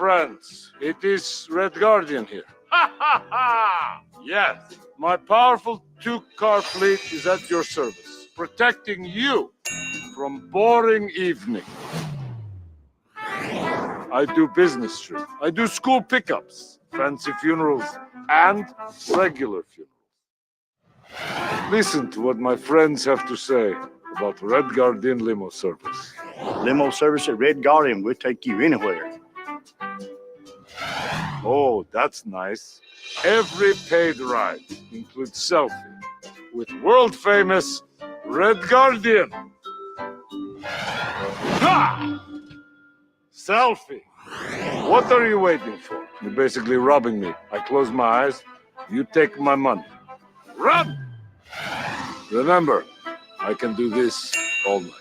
friends. It is Red Guardian here. Ha ha ha! Yes, my powerful two-car fleet is at your service, protecting you from boring evening. I do business trips. I do school pickups, fancy funerals, and regular funerals. Listen to what my friends have to say about Red Guardian limo service. Limo service at Red Guardian, we'll take you anywhere. Oh, that's nice. Every paid ride includes selfie with world-famous Red Guardian. Ha! Selfie. What are you waiting for? You're basically robbing me. I close my eyes, you take my money. Run! Remember, I can do this all night.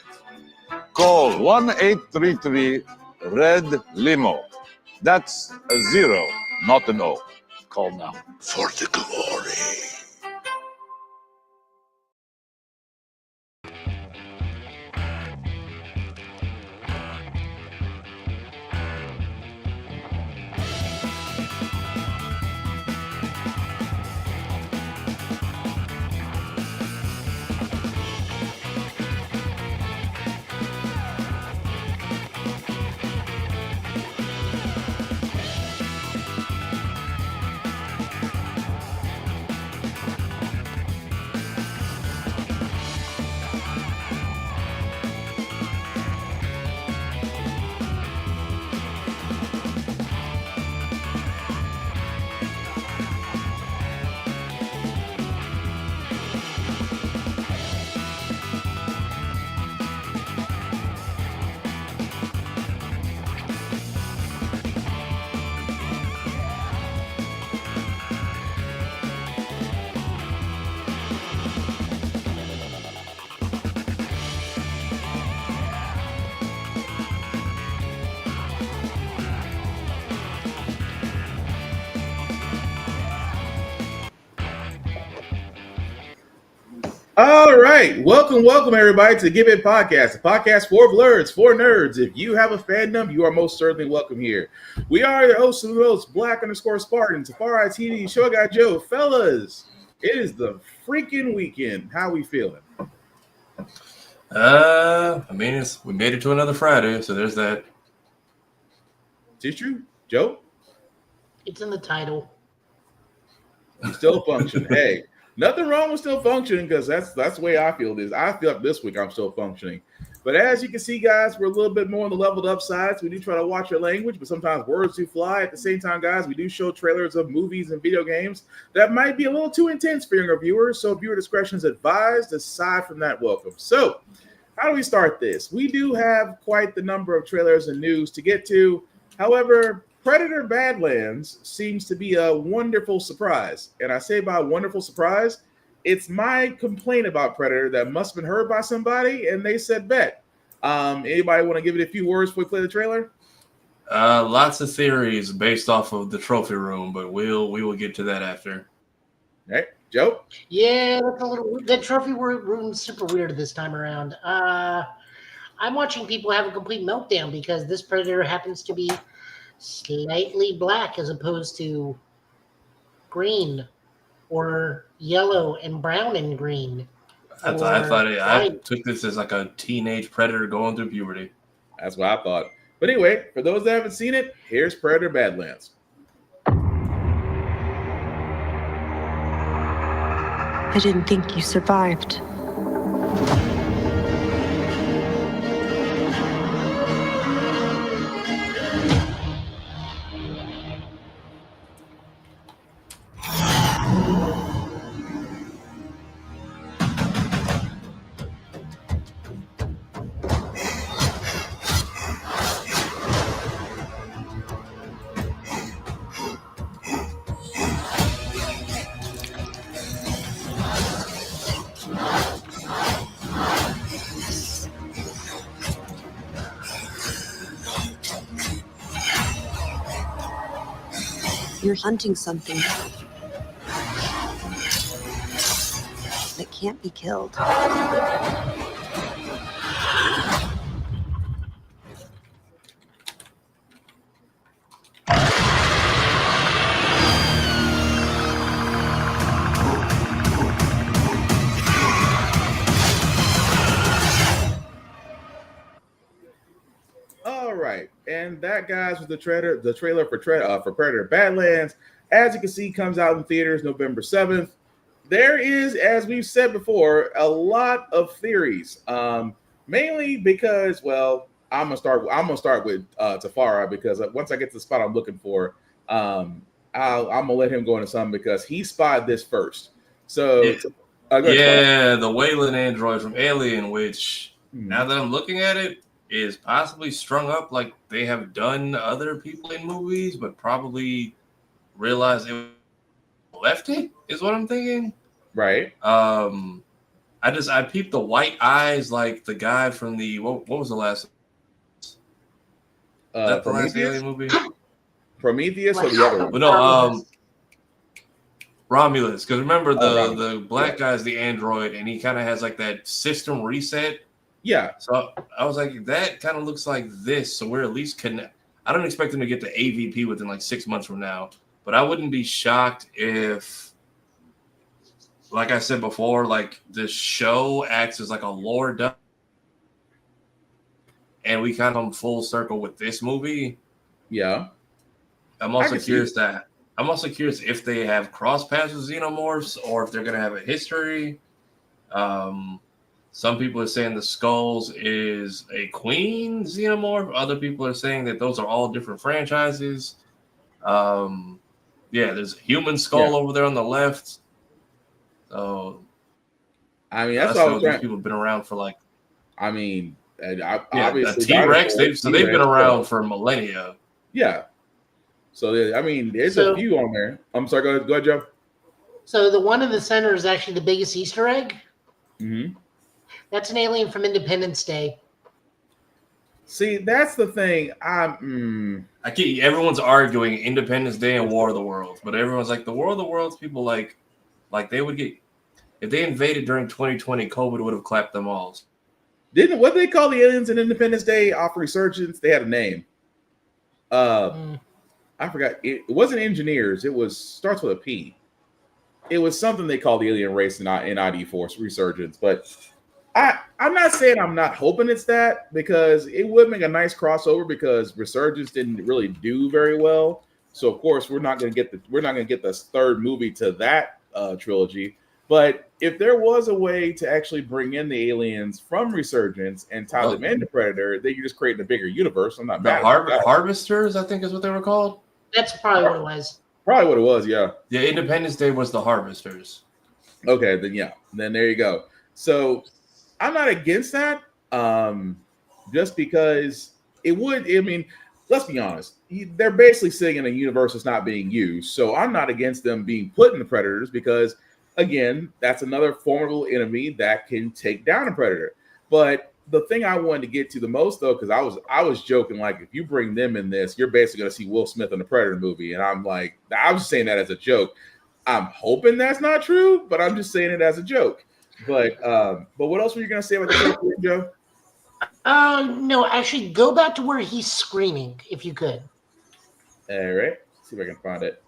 Call 1-833 Red Limo. That's a 0, not an O. Call now. For the glory. All right, welcome everybody to the Give It Podcast, a podcast for blurs, for nerds. If you have a fandom, you are most certainly welcome here. We are the hosts of the most Black_Spartan, Safari TV, Show Guy Joe. Fellas, it is the freaking weekend. How we feeling? We made it to another Friday, so there's that. Is true, Joe? It's in the title. You still function. Hey. Nothing wrong with still functioning, because that's the way I feel it is. I feel like this week I'm still functioning. But as you can see, guys, we're a little bit more on the leveled up side. So we do try to watch our language, but sometimes words do fly. At the same time, guys, we do show trailers of movies and video games that might be a little too intense for younger viewers. So viewer discretion is advised. Aside from that, welcome. So how do we start this? We do have quite the number of trailers and news to get to. However, Predator Badlands seems to be a wonderful surprise. And I say by wonderful surprise, it's my complaint about Predator that must have been heard by somebody, and they said bet. Anybody want to give it a few words before we play the trailer? Lots of theories based off of the trophy room, but we will get to that after. All right, Joe? Yeah, that's a little. The trophy room's super weird this time around. I'm watching people have a complete meltdown because this Predator happens to be slightly black as opposed to green or yellow and brown and green. I took this as like a teenage Predator going through puberty. That's what I thought. But anyway, for those that haven't seen it, here's Predator Badlands. I didn't think you survived. You're hunting something that can't be killed. And that, guys, was the trailer for Predator Badlands. As you can see, comes out in theaters November 7th. There is, as we've said before, a lot of theories. Mainly because, well, I'm gonna start with Tafara, because once I get to the spot I'm looking for, I'm gonna let him go into some because he spotted this first. So Yeah. go ahead, Yeah, the Wayland android from Alien, which Mhm. now that I'm looking at it, is possibly strung up like they have done other people in movies, but probably realized it left it, is what I'm thinking. right? I peeped the white eyes like the guy from the what was the last that the last Prometheus, Alien movie? Prometheus, or the other one? But no, Romulus. Because remember Romulus. the black guy's the android, and he kind of has like that system reset. Yeah, So I was like, that kind of looks like this. So we're at least connect. I don't expect him to get the AVP within like 6 months from now, but I wouldn't be shocked if, like I said before, like the show acts as like a lore dump, and we kind of come full circle with this movie. yeah. I'm I also can see curious if they have cross paths with xenomorphs or if they're gonna have a history. Some people are saying the Skulls is a queen xenomorph. Other people are saying that those are all different franchises. Yeah, there's a human skull over there on the left. So I mean, that's that's all I what was these trying. people have been around for like I mean, a obviously T-Rex. dinosaurs, They've been T-Rex, around for millennia. Yeah. So I mean, there's So- a few on there. I'm sorry. Go ahead, Joe. So the one in the center is actually the biggest Easter egg. Mm-hmm. That's an alien from Independence Day. See, that's the thing. Everyone's arguing Independence Day and War of the Worlds, but everyone's like the War of the Worlds people like they would get if they invaded during 2020, COVID would have clapped them all. Didn't what they call the aliens in Independence Day off Resurgence? They had a name. I forgot. It wasn't engineers. It was starts with a P. It was something they called the alien race in ID Force Resurgence. But I'm not saying I'm not hoping it's that, because it would make a nice crossover, because Resurgence didn't really do very well. So of course we're not going to get this third movie to that trilogy. But if there was a way to actually bring in the aliens from Resurgence and tie them into Predator, then you're just creating a bigger universe. I'm not The mad about that. Harvesters, I think, is what they were called. That's probably what it was. Probably what it was, yeah. Yeah, Independence Day was the Harvesters. Okay, then yeah. Then there you go. So I'm not against that. Just because it would, I mean, let's be honest. They're basically sitting in a universe that's not being used. So I'm not against them being put in the Predators, because again, that's another formidable enemy that can take down a Predator. But the thing I wanted to get to the most, though, because I was joking, like, if you bring them in this, you're basically going to see Will Smith in the Predator movie. And I'm like, I was saying that as a joke. I'm hoping that's not true, but I'm just saying it as a joke. But what else were you going to say about the film, Joe? No, actually, go back to where he's screaming, if you could. All right. See if I can find it.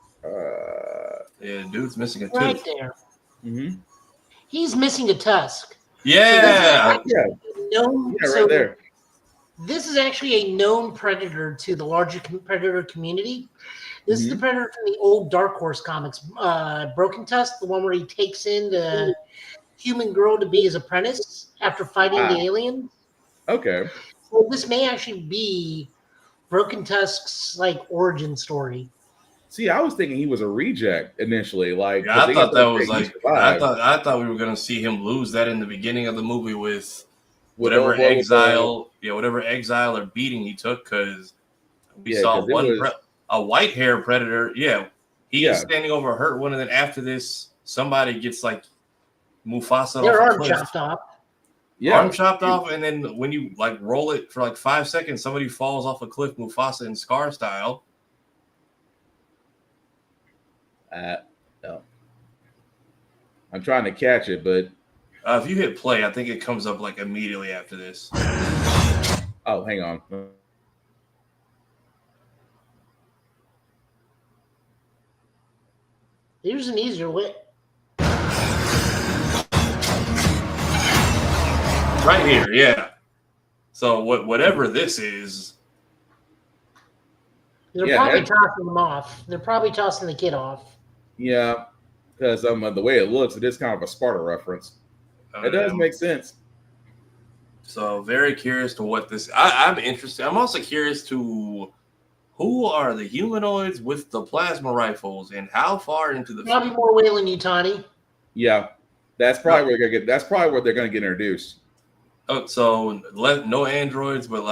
Yeah, dude's missing a tooth. Right there. Mm-hmm. He's missing a tusk. Yeah. Yeah, Known, right so there. This is actually a known predator to the larger predator community. This is the predator from the old Dark Horse comics. Broken Tusk, the one where he takes in the human girl to be his apprentice after fighting the alien. Okay. So this may actually be Broken Tusk's like origin story. See, I was thinking he was a reject initially. Like, Yeah, I thought that was he like survived. I thought we were gonna see him lose that in the beginning of the movie with With whatever Old World exile, whatever exile or beating he took, because we Yeah, saw 'cause it was- a white hair predator. Yeah, he's Yeah. standing over a hurt one, and then after this, somebody gets like Mufasa Their off a arm cliff. chopped off. Yeah. Arm chopped off, and then when you like roll it for like 5 seconds, somebody falls off a cliff, Mufasa and Scar style. No. I'm trying to catch it, but If you hit play, I think it comes up like immediately after this. oh, hang on. Here's an easier way. Right here, yeah. So whatever this is, They're Yeah, probably that- tossing them off. They're probably tossing the kid off. Yeah, because the way it looks, it is kind of a Sparta reference. It does make sense. So very curious to what this. I'm interested. I'm also curious to who are the humanoids with the plasma rifles and how far into the. Probably more Wayland Yutani. Yeah, that's probably where they're gonna get. That's probably where they're gonna get introduced. Oh, so no androids, but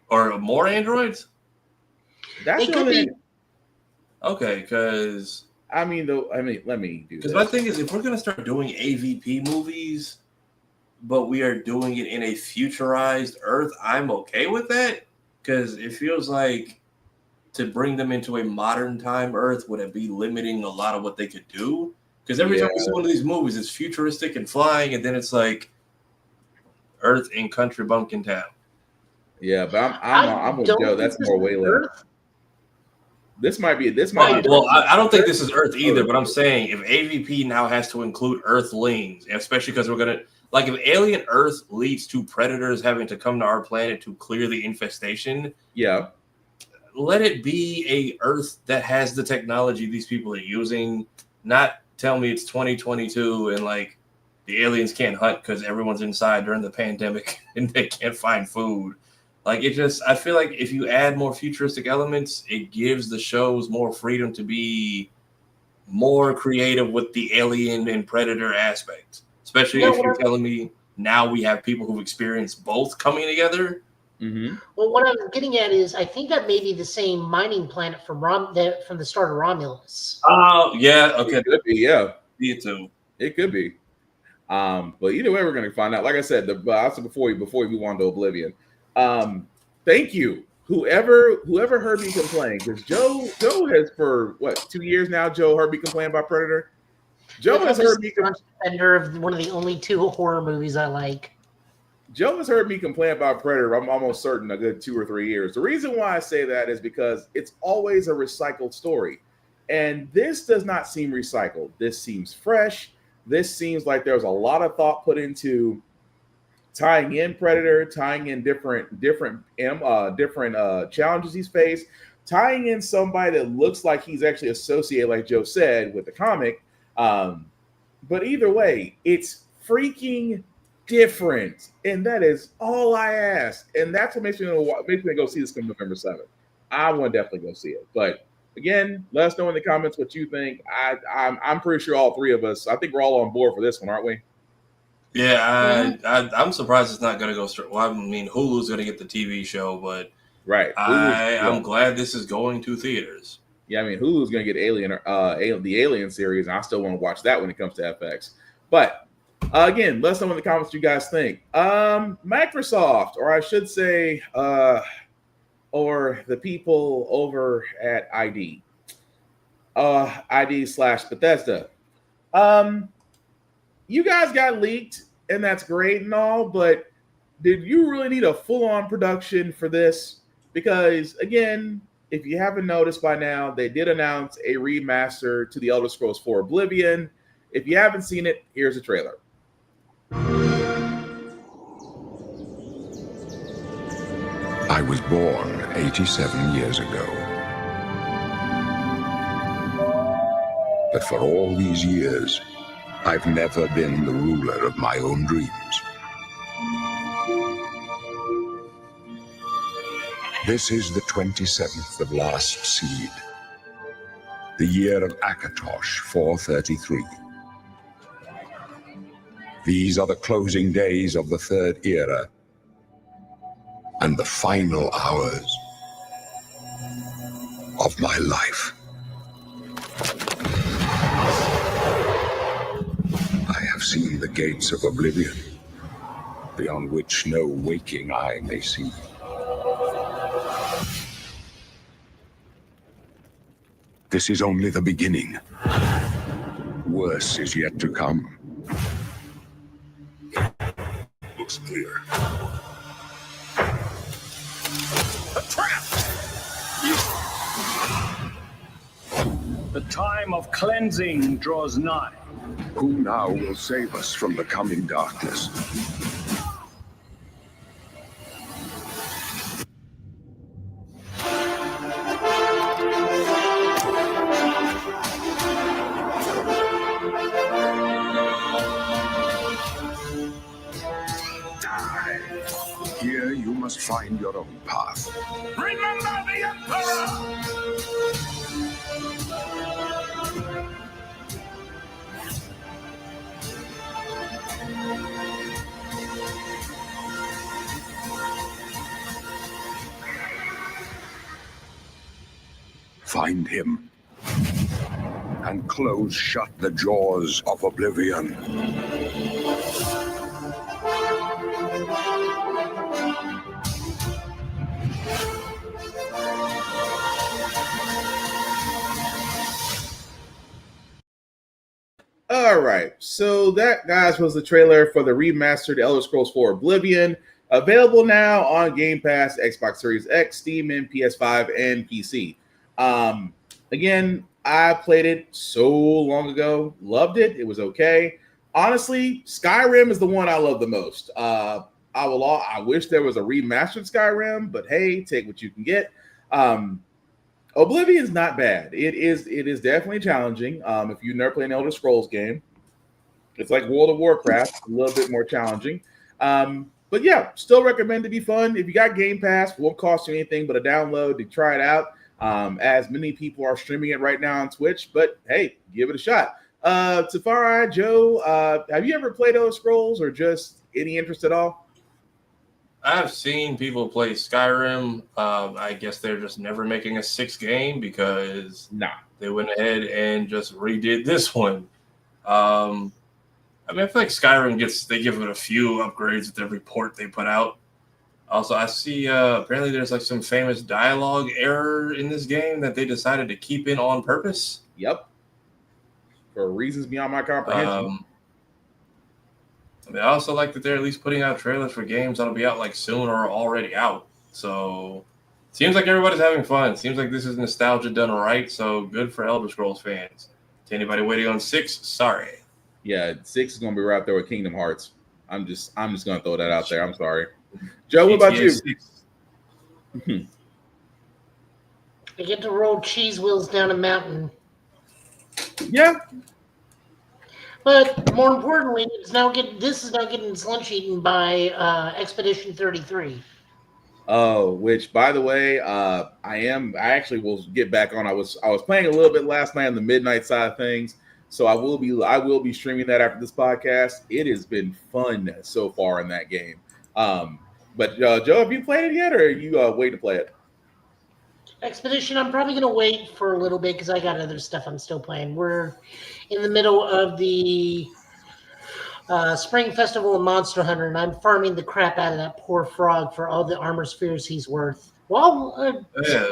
or more androids. That's It could really. be- Okay, because let me do because this. my thing is, if we're gonna start doing AVP movies, but we are doing it in a futurized Earth, I'm okay with that because it feels like to bring them into a modern time Earth would it be limiting a lot of what they could do? Because every time we see one of these movies, it's futuristic and flying, and then it's like Earth in country bumpkin town. Yeah, but I'm with don't Joe. think That's this more is Wayland. Earth. This might be. Well, I don't think this is Earth either, but I'm saying if AVP now has to include Earthlings, especially because we're gonna if alien Earth leads to predators having to come to our planet to clear the infestation, Yeah. let it be a Earth that has the technology these people are using. Not tell me it's 2022 and the aliens can't hunt because everyone's inside during the pandemic and they can't find food. I feel like if you add more futuristic elements, it gives the shows more freedom to be more creative with the alien and predator aspect. Especially if you're telling me now we have people who've experienced both coming together. Mm-hmm. Well, what I'm getting at is I think that may be the same mining planet from the start of Romulus. Oh, yeah. Okay. It could be, yeah. Me too. It could be. But either way, we're going to find out. Like I said, before we move on to Oblivion, thank you, whoever heard me complain, because Joe has for 2 years now. Joe heard me complain about Predator. Joe has heard me defender of one of the only 2 horror movies I like. Joe has heard me complain about Predator. I'm almost certain a good 2 or 3 years. The reason why I say that is because it's always a recycled story, and this does not seem recycled. This seems fresh. This seems like there's a lot of thought put into tying in Predator, tying in different challenges he's faced, tying in somebody that looks like he's actually associated, like Joe said, with the comic. But either way, it's freaking different, and that is all I ask. And that's what makes me go see this come November 7th. I want to definitely go see it. But again, let us know in the comments what you think. I'm pretty sure all 3 of us, I think we're all on board for this one, aren't we? Yeah, I'm surprised it's not going to go straight. Well, I mean, Hulu's going to get the TV show, but right. I'm glad this is going to theaters. Yeah, I mean, Hulu's going to get the Alien series, and I still want to watch that when it comes to FX. But again, let us know in the comments what you guys think. Microsoft, or I should say, or the people over at ID/Bethesda. You guys got leaked, and that's great and all, but did you really need a full-on production for this? Because again, if you haven't noticed by now, they did announce a remaster to The Elder Scrolls 4 Oblivion. If you haven't seen it, here's a trailer. I was born 87 years ago. But for all these years, I've never been the ruler of my own dreams. This is the 27th of Last Seed, the year of Akatosh 433. These are the closing days of the Third Era, and the final hours of my life. I have seen the gates of oblivion, beyond which no waking eye may see. This is only the beginning. Worse is yet to come. Looks clear. A trap! The time of cleansing draws nigh. Who now will save us from the coming darkness? find your own path. Remember the Emperor! Find him and close shut the jaws of oblivion. All right, so that, guys, was the trailer for the remastered Elder Scrolls 4 Oblivion, available now on Game Pass, Xbox Series X, Steam, and PS5 and PC. Again, I played it so long ago, loved it. It was okay. Honestly, Skyrim is the one I love the most. I wish there was a remastered Skyrim, but hey, take what you can get. Oblivion is not bad. It is definitely challenging. If you've never played an Elder Scrolls game, it's like World of Warcraft, a little bit more challenging. But yeah, still recommend to be fun. If you got Game Pass, won't cost you anything but a download to try it out. As many people are streaming it right now on Twitch, but hey, give it a shot. Tafari, Joe, have you ever played Elder Scrolls or just any interest at all? I've seen people play Skyrim. I guess they're just never making a 6th game because they went ahead and just redid this one. I mean, I feel like Skyrim they give it a few upgrades with every port they put out. Also, I see apparently there's like some famous dialogue error in this game that they decided to keep in on purpose. Yep. For reasons beyond my comprehension. I mean, I also like that they're at least putting out trailers for games that'll be out like soon or already out. So seems like everybody's having fun. Seems like this is nostalgia done right. So good for Elder Scrolls fans. To anybody waiting on 6, sorry. Yeah, 6 is gonna be right there with Kingdom Hearts. I'm just gonna throw that out there. I'm sorry. Joe, what about you? 6. I get to roll cheese wheels down a mountain. Yeah. But more importantly, this is now getting its lunch eaten by Expedition 33. Oh, which by the way, I actually will get back on. I was playing a little bit last night on the midnight side of things, so I will be streaming that after this podcast. It has been fun so far in that game. But Joe, have you played it yet, or are you waiting to play it? Expedition, I'm probably going to wait for a little bit because I got other stuff I'm still playing. We're in the middle of the Spring Festival of Monster Hunter, and I'm farming the crap out of that poor frog for all the armor spheres he's worth. Well, yeah,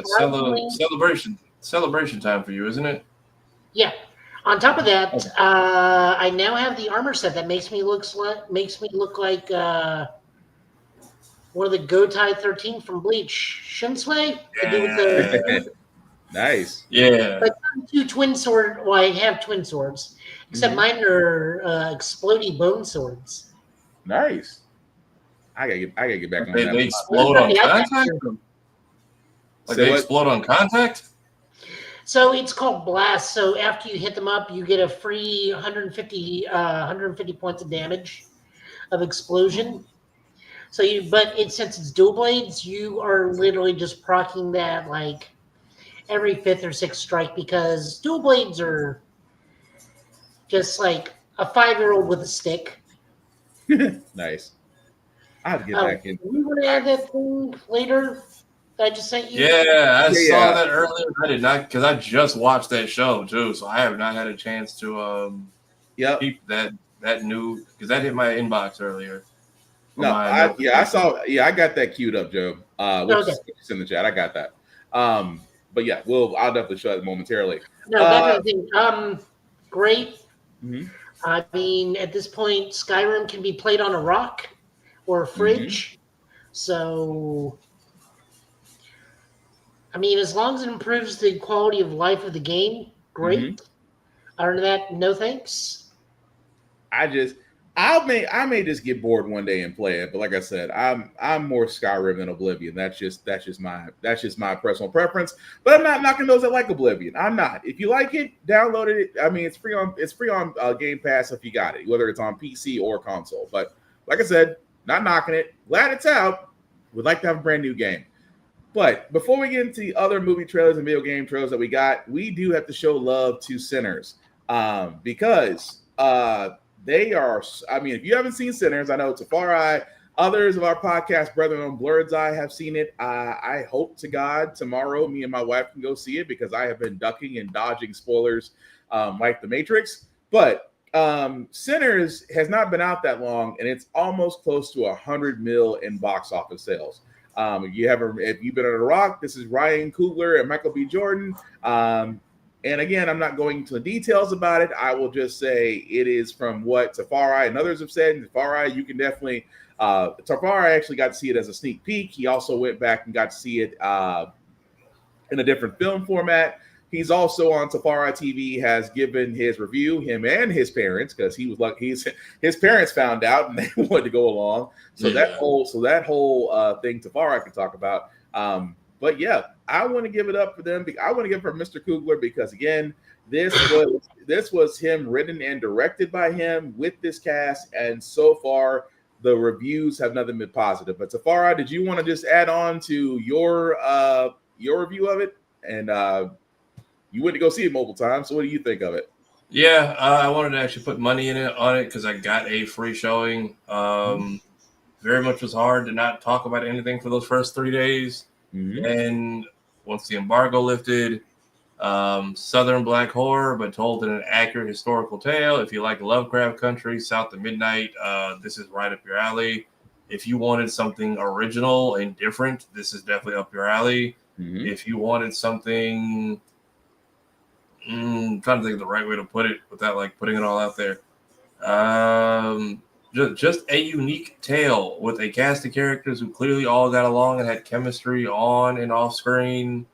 celebration time for you, isn't it? Yeah. On top of that, I now have the armor set that makes me look like one of the Gotai 13 from Bleach. Shunsui? Yeah. Nice. Yeah. But two twin swords. Well, I have twin swords, except mine are explodey bone swords. Nice. I gotta get back on that. They explode on contact? Like they explode on contact? So it's called Blast. So after you hit them up, you get a free 150 points of damage of explosion. So since it's dual blades, you are literally just proccing that like every 5th or 6th strike because dual blades are just like a 5-year-old with a stick. Nice. I have to get back in. We want to add that thing later that I just sent you? Yeah, I saw that earlier. I did not, because I just watched that show too, so I have not had a chance to keep that new, because that hit my inbox earlier. No, I saw. Yeah, I got that queued up, Joe. It's in the chat. I got that. But yeah, I'll definitely show it momentarily. No, that's the thing. Great. Mm-hmm. I mean, at this point, Skyrim can be played on a rock or a fridge. Mm-hmm. So, I mean, as long as it improves the quality of life of the game, great. Mm-hmm. Other than that, no thanks. I may just get bored one day and play it, but like I said, I'm more Skyrim than Oblivion. That's just my personal preference. But I'm not knocking those that like Oblivion. I'm not. If you like it, download it. I mean, it's free on Game Pass if you got it, whether it's on PC or console. But like I said, not knocking it. Glad it's out. We'd like to have a brand new game. But before we get into the other movie trailers and video game trailers that we got, we do have to show love to Sinners because they are. I mean, if you haven't seen Sinners, I know Tafari, others of our podcast brethren on Blurred's Eye have seen it. I hope to God tomorrow me and my wife can go see it because I have been ducking and dodging spoilers like The Matrix. But Sinners has not been out that long, and it's almost close to 100 mil in box office sales. If you've been on a rock, this is Ryan Coogler and Michael B. Jordan. And again, I'm not going into the details about it. I will just say it is from what Tafari and others have said. And Tafari, you can definitely. Tafari actually got to see it as a sneak peek. He also went back and got to see it in a different film format. He's also on Tafari TV, has given his review, him and his parents, because he was like his parents found out and they wanted to go along. So that whole thing Tafari can talk about. But yeah, I want to give it up for them. I want to give it for Mr. Coogler because again, this was him written and directed by him with this cast, and so far the reviews have nothing been positive. But Tafari, did you want to just add on to your review of it? And you went to go see it multiple times, so what do you think of it? Yeah, I wanted to actually put money on it because I got a free showing. Very much was hard to not talk about anything for those first 3 days. And once the embargo lifted, Southern Black horror, but told in an accurate historical tale. If you like Lovecraft Country, South of Midnight, this is right up your alley. If you wanted something original and different, this is definitely up your alley. If you wanted something, I'm trying to think of the right way to put it without like putting it all out there. Just a unique tale with a cast of characters who clearly all got along and had chemistry on and off screen.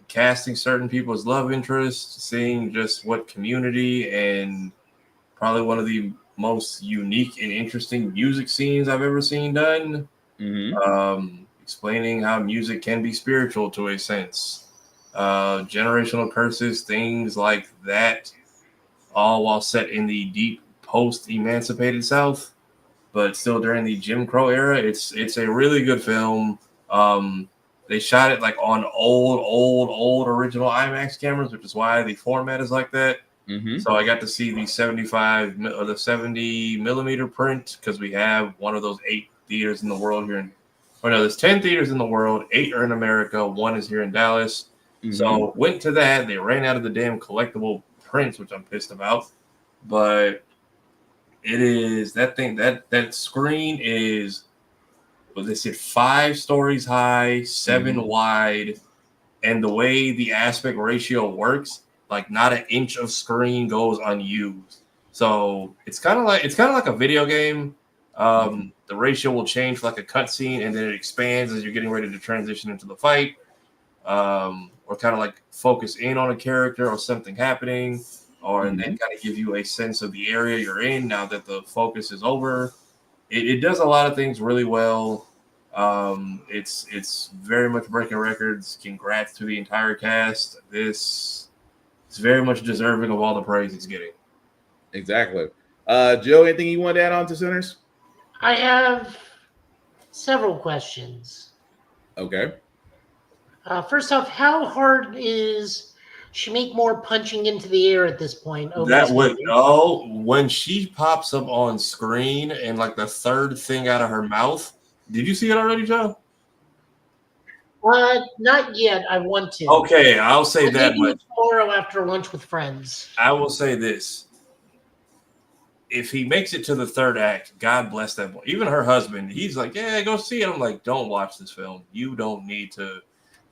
Casting certain people's love interests, seeing just what Community and probably one of the most unique and interesting music scenes I've ever seen done. Explaining how music can be spiritual to a sense. Generational curses, things like that, all while set in the deep post-emancipated South, but still during the Jim Crow era. It's a really good film. They shot it like on old original IMAX cameras, which is why the format is like that. So I got to see the 75 or the 70 millimeter print because we have one of those 8 theaters in the world here. There's 10 theaters in the world. 8 are in America. 1 is here in Dallas. So went to that. They ran out of the damn collectible prints, which I'm pissed about. But it is that thing that screen is. Well, they said 5 stories high, 7 wide, and the way the aspect ratio works, like not an inch of screen goes unused. So it's kind of like a video game. The ratio will change for like a cutscene, and then it expands as you're getting ready to transition into the fight, or kind of like focus in on a character or something happening, or and then kind of give you a sense of the area you're in now that the focus is over. It does a lot of things really well. It's very much breaking records. Congrats to the entire cast. This is very much deserving of all the praise it's getting. Exactly. Joe, anything you want to add on to Sinners? I have several questions. Okay. First off, how hard is Shameik Moore punching into the air at this point? When she pops up on screen and like the third thing out of her mouth. Did you see it already, Joe? Not yet. I want to. Okay, I'll say that much. Tomorrow after lunch with friends. I will say this. If he makes it to the third act, God bless that boy. Even her husband, he's like, yeah, go see it. I'm like, don't watch this film. You don't need to.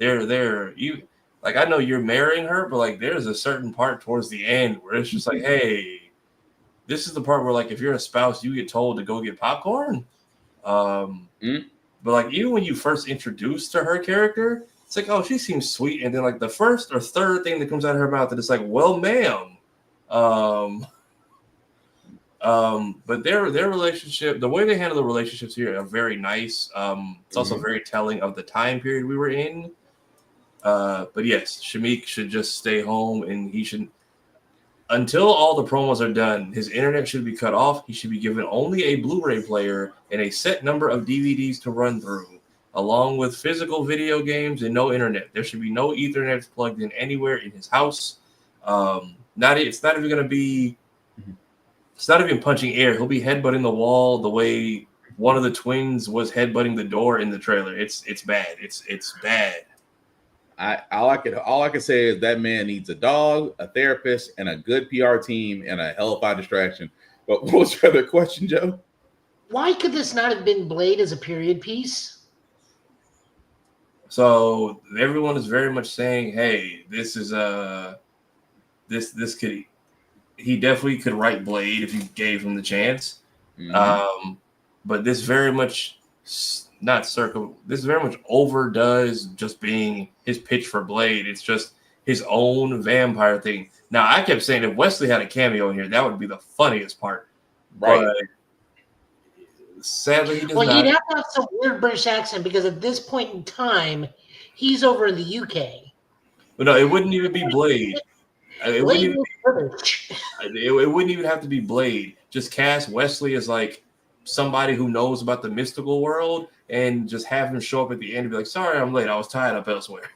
You like, I know you're marrying her, but like, there's a certain part towards the end where it's just like, hey, this is the part where like, if you're a spouse, you get told to go get popcorn. But like, even when you first introduced to her character, it's like, oh, she seems sweet, and then like the first or third thing that comes out of her mouth, and it's like, well, ma'am. But their relationship, the way they handle the relationships here are very nice. It's also very telling of the time period we were in. But yes, Shameik should just stay home, and he should. until all the promos are done, his internet should be cut off. He should be given only a Blu-ray player and a set number of DVDs to run through, along with physical video games and no internet. There should be no Ethernet plugged in anywhere in his house. It's not even going to be. It's not even punching air. He'll be headbutting the wall the way one of the twins was headbutting the door in the trailer. It's bad. It's bad. All I can say is that man needs a dog, a therapist, and a good PR team, and a hell of a distraction. But what was your other question, Joe? Why could this not have been Blade as a period piece? So everyone is very much saying, "Hey, this is this could he definitely could write Blade if you gave him the chance." Mhm. But this very much this very much overdoes just being his pitch for Blade. It's just his own vampire thing. Now, I kept saying if Wesley had a cameo in here, that would be the funniest part. Right. But sadly, he does Well, not. he'd have to have some weird British accent because at this point in time, he's over in the UK. But no, it wouldn't even be Blade. It wouldn't Blade even was British. it wouldn't even have to be Blade. Just cast Wesley as like somebody who knows about the mystical world and just have him show up at the end and be like, "Sorry, I'm late. I was tied up elsewhere.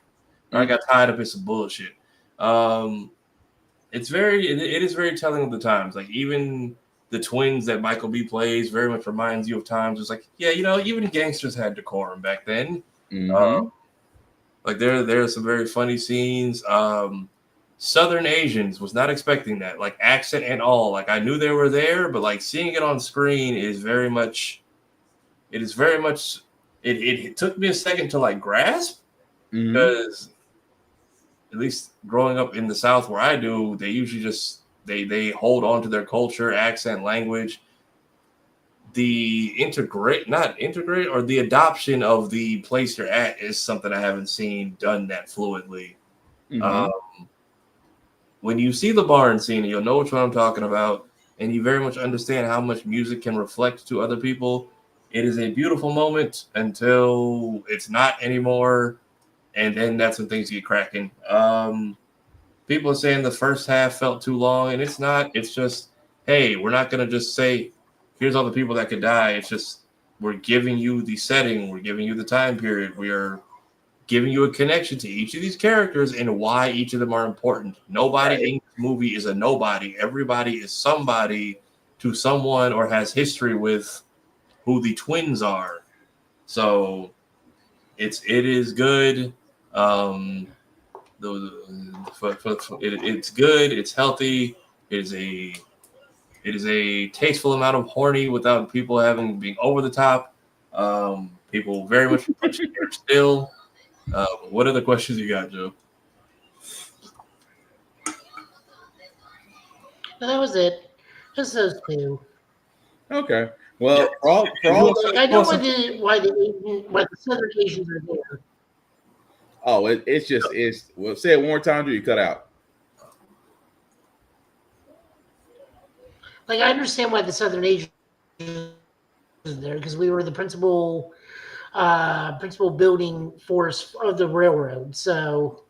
Or I got tied up in some bullshit." It is very telling of the times. Like even the twins that Michael B plays very much reminds you of times. It's like, yeah, even gangsters had decorum back then. Mhm. Like there are some very funny scenes. Southern Asians, was not expecting that, like accent and all. Like I knew they were there, but like seeing it on screen is very much. It took me a second to like grasp Mhm. because at least growing up in the South where I do, they usually just they hold on to their culture, accent, language. The adoption of the place you're at is something I haven't seen done that fluidly. Mhm. When you see the barn scene, you'll know which one I'm talking about, and you very much understand how much music can reflect to other people. It is a beautiful moment until it's not anymore, and then that's when things get cracking. People are saying the first half felt too long, and it's not. It's just, hey, we're not going to just say, here's all the people that could die. It's just, we're giving you the setting. We're giving you the time period. We are giving you a connection to each of these characters and why each of them are important. Nobody in this movie is a nobody. Everybody is somebody to someone or has history with who the twins are. So it is good. It's good. It's healthy. It is a tasteful amount of horny without people being over the top. People very much punching air still. What other questions you got, Joe? No, that was it. Just those two. Okay. Well, for all Like, I know why the Southern Asians are there. oh, it's well, say it one more time, Drew. You cut out. Like I understand why the Southern Asians are there because we were the principal building force of the railroad. So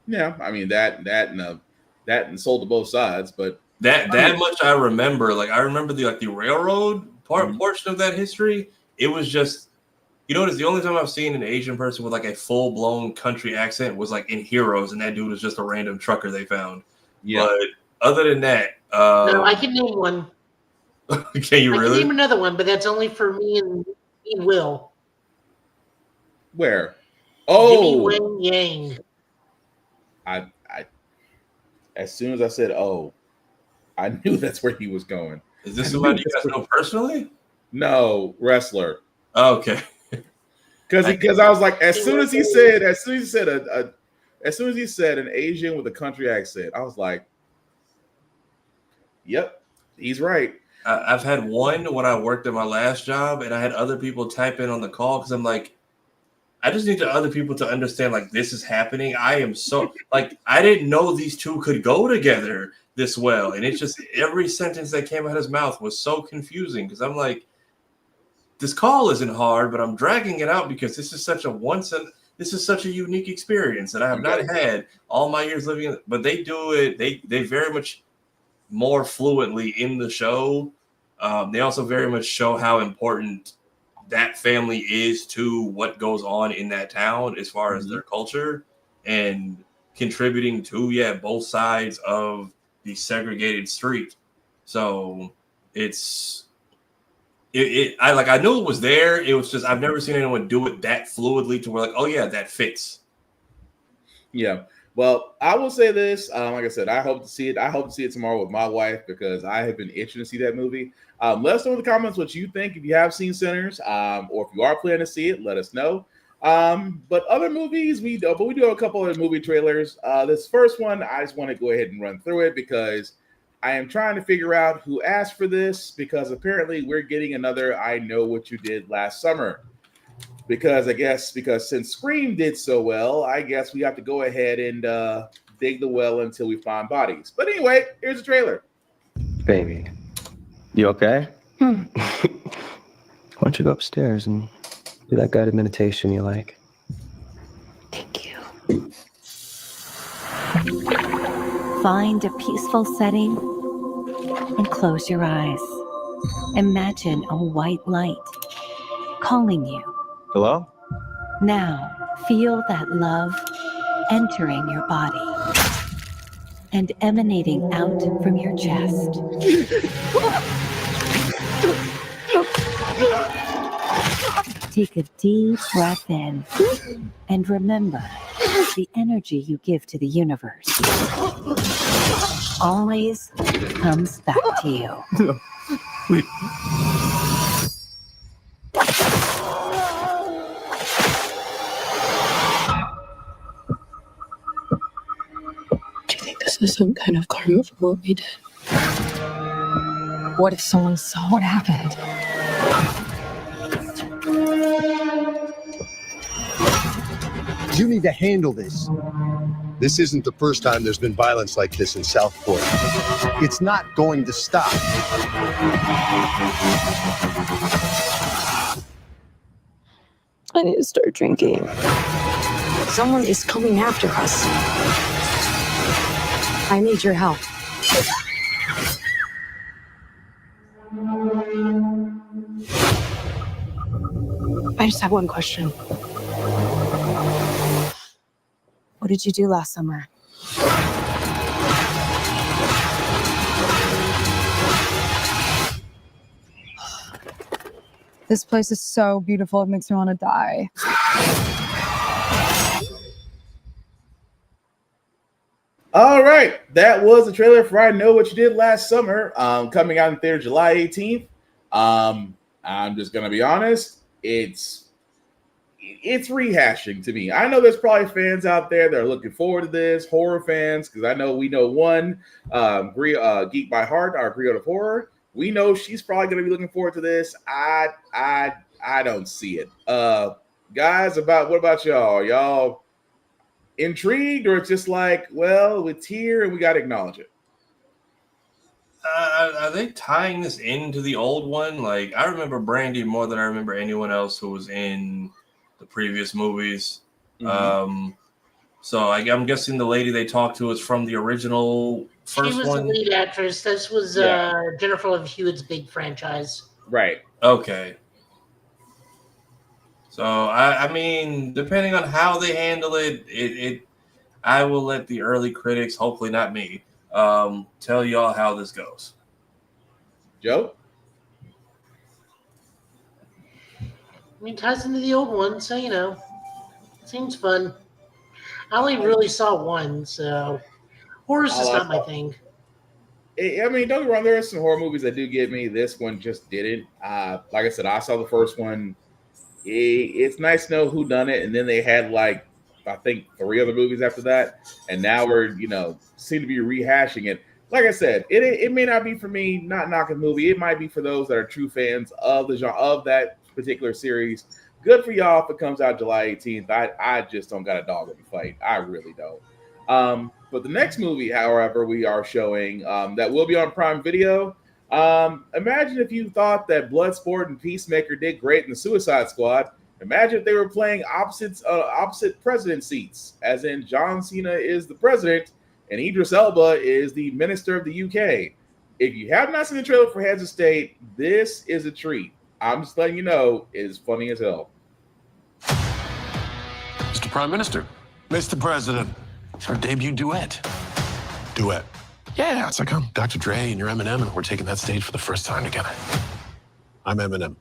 Yeah, I mean that and sold to both sides, but That much I remember. Like I remember the railroad portion of that history. It was just, it's the only time I've seen an Asian person with like a full blown country accent was like in Heroes, and that dude was just a random trucker they found. yeah. But other than that, no, I can name one. can you I really? can name another one, but that's only for me and Will. Where? Jimmy Oh, Wang Yang. I as soon as I said oh, I knew that's where he was going. Is this somebody you guys know personally? No, wrestler. Okay. Because I was like, as soon as he said an Asian with a country accent, I was like, yep, he's right. I've had one when I worked at my last job, and I had other people type in on the call because I'm like, I just need the other people to understand, like, this is happening. I am so, like, I didn't know these two could go together this well. And it's just every sentence that came out of his mouth was so confusing because I'm like, this call isn't hard, but I'm dragging it out because this is such a this is such a unique experience that I have not had all my years living in. But they do it. They very much more fluently in the show. They also very much show how important that family is to what goes on in that town as far as their culture and contributing to both sides of the segregated street. So I knew it was there. It was just I've never seen anyone do it that fluidly to where like, oh yeah, that fits. Yeah. Well, I will say this. Like I said, I hope to see it. I hope to see it tomorrow with my wife because I have been itching to see that movie. Let us know in the comments what you think if you have seen Sinners, or if you are planning to see it. Let us know. But other movies, we do a couple of movie trailers. This first one, I just want to go ahead and run through it because I am trying to figure out who asked for this because apparently we're getting another I Know What You Did Last Summer. Because since Scream did so well, I guess we have to go ahead and dig the well until we find bodies. But anyway, here's the trailer. Baby, you okay? Why don't you go upstairs and do that guided meditation you like? Thank you. Find a peaceful setting and close your eyes. Imagine a white light calling you. Hello? Now, feel that love entering your body and emanating out from your chest. Take a deep breath in and remember the energy you give to the universe always comes back to you. No, please. Do you think this is some kind of karma for what we did? What if someone saw what happened? You need to handle this. This isn't the first time there's been violence like this in Southport. It's not going to stop. I need to start drinking. Someone is coming after us. I need your help. I just have one question. What did you do last summer? This place is so beautiful, it makes me want to die. All right, that was the trailer for I Know What You Did Last Summer, coming out in theater July 18th. I'm just gonna be honest, it's rehashing to me. I know there's probably fans out there that are looking forward to this, horror fans, because I know we know one, Geek by Heart, our Griot of Horror. We know she's probably gonna be looking forward to this. I don't see it. Guys, what about y'all? Y'all intrigued, or it's just like, well, it's here and we got to acknowledge it? Are they tying this into the old one? Like, I remember Brandy more than I remember anyone else who was in the previous movies. So I'm guessing the lady they talked to is from the original first one. She was the lead actress. This was Jennifer Love Hewitt's big franchise. Right. Okay. So I mean, depending on how they handle it, I will let the early critics, hopefully not me, tell y'all how this goes. Joe? I mean, ties into the old one, so seems fun. I only really saw one, so horror's just not my thing. I mean, don't get me wrong, there are some horror movies that do get me. This one just didn't. Like I said, I saw the first one. It's nice to know who done it, and then they had I think 3 other movies after that, and now we're seem to be rehashing it. Like I said, it may not be for me, not knocking the movie. It might be for those that are true fans of the genre of that particular series. Good for y'all if it comes out July 18th. I just don't got a dog in the fight. I really don't. But the next movie, however, we are showing that will be on Prime Video. Imagine if you thought that Bloodsport and Peacemaker did great in the Suicide Squad, Imagine if they were playing opposite president seats, as in John Cena is the president and Idris Elba is the minister of the UK. If you have not seen the trailer for Heads of State, this is a treat. I'm just letting you know, it is funny as hell. Mr. Prime Minister. Mr. President. It's our debut duet. Duet? Yeah, it's like I'm Dr. Dre and you're Eminem, and we're taking that stage for the first time together. I'm Eminem.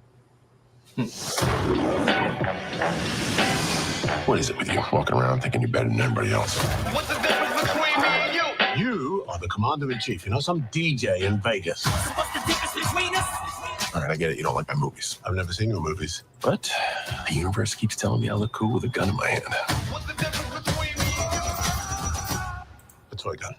What is it with you walking around thinking you're better than everybody else? What's the difference between me and you? You are the commander-in-chief. You're not some DJ in Vegas. What's the difference between us? All right, I get it. You don't like my movies. I've never seen your movies. But the universe keeps telling me I look cool with a gun in my hand. What's the difference between me and you? A toy gun.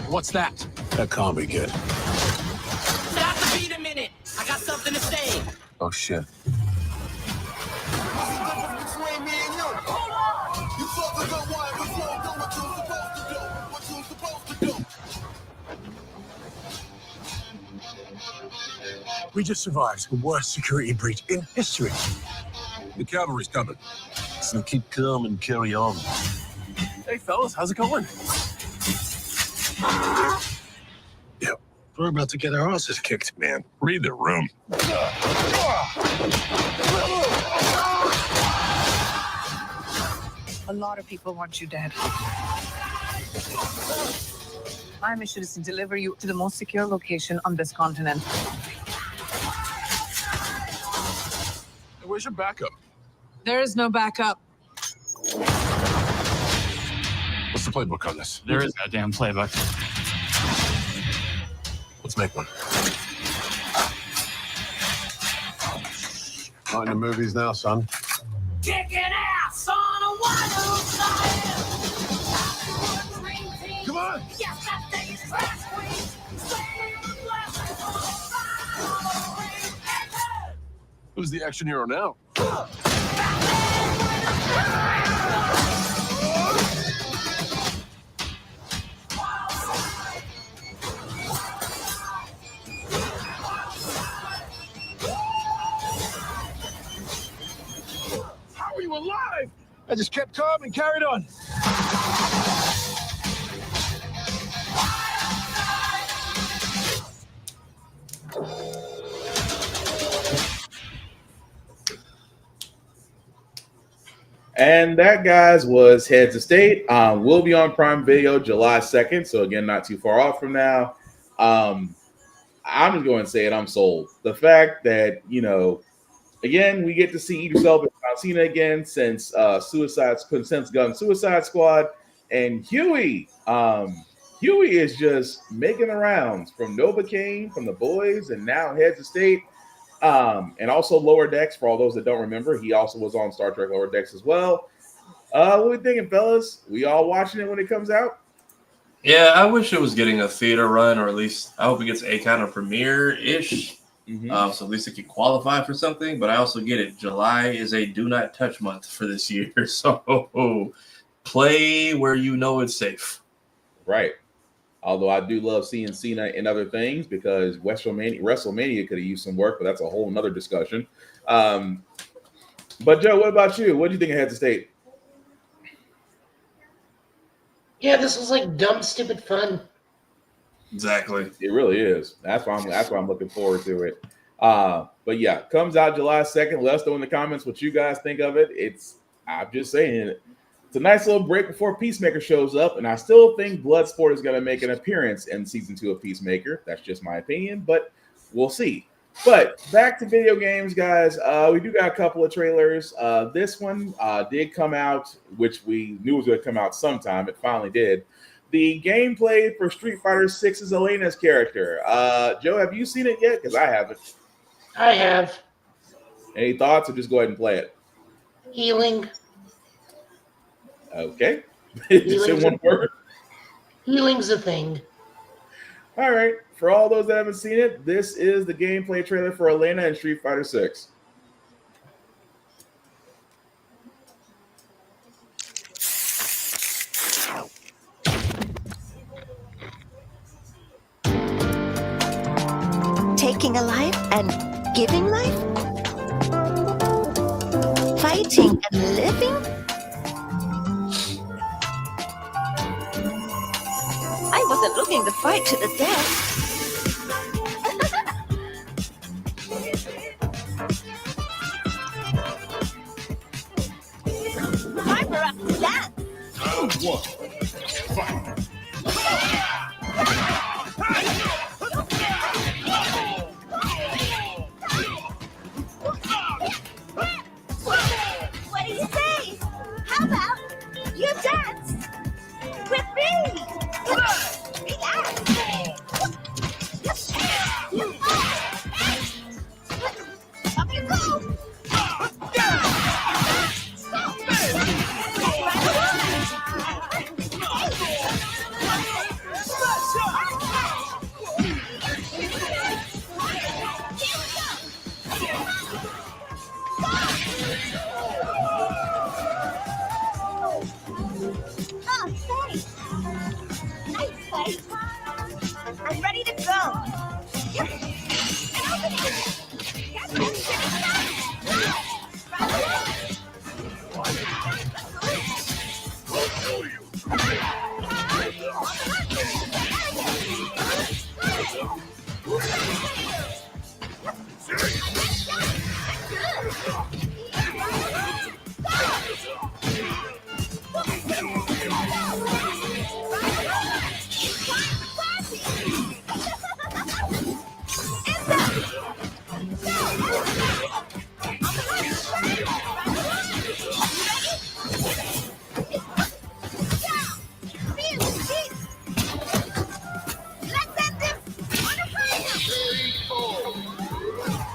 What's that? That can't be good. Stop the beat a minute. I got something to say. Oh, shit. Between me and you. Hold on. You talk about why before you know what you're supposed to do. What you're supposed to do. We just survived the worst security breach in history. The cavalry's coming. So keep calm and carry on. Hey, fellas, how's it going? Yeah, we're about to get our asses kicked, man. Read the room. A lot of people want you dead. My mission is to deliver you to the most secure location on this continent. Where's your backup? There is no backup. What's the playbook on this? There is no damn playbook. Let's make one. Not in the movies now, son. Kicking ass on a wild side. Come on! Yes, that thing is class queen. Who's the action hero now? How are you alive? I just kept calm and carried on. And that, guys, was Heads of State. We'll be on Prime Video July 2nd. So, again, not too far off from now. I'm just going to say it. I'm sold. The fact that, you know, again, we get to see Idris Elba and John Cena again since Gun Suicide Squad. And Huey is just making the rounds from Novocaine, from The Boys, and now Heads of State. And also Lower Decks, for all those that don't remember. He also was on Star Trek Lower Decks as well. What are we thinking, fellas? We all watching it when it comes out? Yeah, I wish it was getting a theater run, or at least I hope it gets a kind of premiere-ish. So at least it can qualify for something. But I also get it. July is a do not touch month for this year. So play where you know it's safe. Right. Although I do love seeing Cena in other things, because WrestleMania could have used some work, but that's a whole nother discussion. But Joe, what about you? What do you think of Heads of State? Yeah, this was like dumb, stupid fun. Exactly. It really is. That's why I'm looking forward to it. But yeah, comes out July 2nd. Let us know in the comments what you guys think of it. I'm just saying, it's a nice little break before Peacemaker shows up, and I still think Bloodsport is going to make an appearance in season 2 of Peacemaker. That's just my opinion, but we'll see. But back to video games, guys. We do got a couple of trailers. This one did come out, which we knew was going to come out sometime. It finally did. The gameplay for Street Fighter 6's Elena's character. Joe, have you seen it yet? Because I haven't. I have. Any thoughts, or just go ahead and play it? Healing. Okay. Just in one word. Healing's a thing. All right. For all those that haven't seen it, this is the gameplay trailer for Elena in Street Fighter 6. Taking a life and Giving life? Fighting and living? I wasn't looking to fight to the death. Time for us to dance. Round one. Fight. What do you say? How about you dance with me? Relax. Up you go. Oh, thanks. Nice fight. I'm ready to go. Yep. And open it.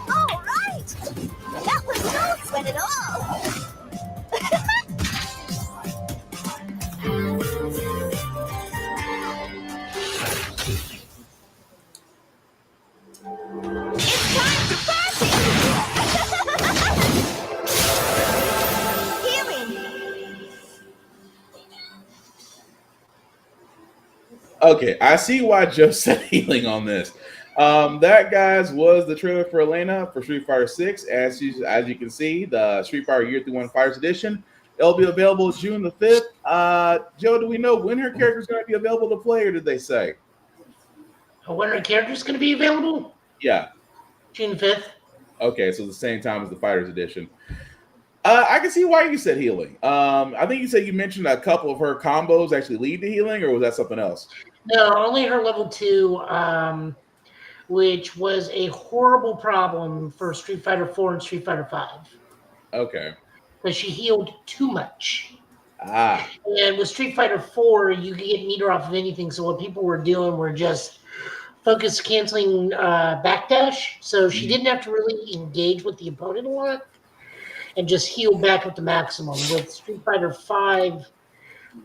All right. That was no sweat at all. Okay, I see why Joe said healing on this. That, guys, was the trailer for Elena for Street Fighter 6. As you can see, the Street Fighter Year 3-1 Fighters Edition. It'll be available June the 5th. Joe, do we know when her character is going to be available to play, or did they say? When her character is going to be available? Yeah. June 5th. Okay, so the same time as the Fighters Edition. I can see why you said healing. I think you said you mentioned a couple of her combos actually lead to healing, or was that something else? No, only her level 2, which was a horrible problem for Street Fighter 4 and Street Fighter 5. Okay. Because she healed too much. Ah. And with Street Fighter 4, you could get meter off of anything. So what people were doing were just focus canceling backdash. So she didn't have to really engage with the opponent a lot and just heal back at the maximum. With Street Fighter 5,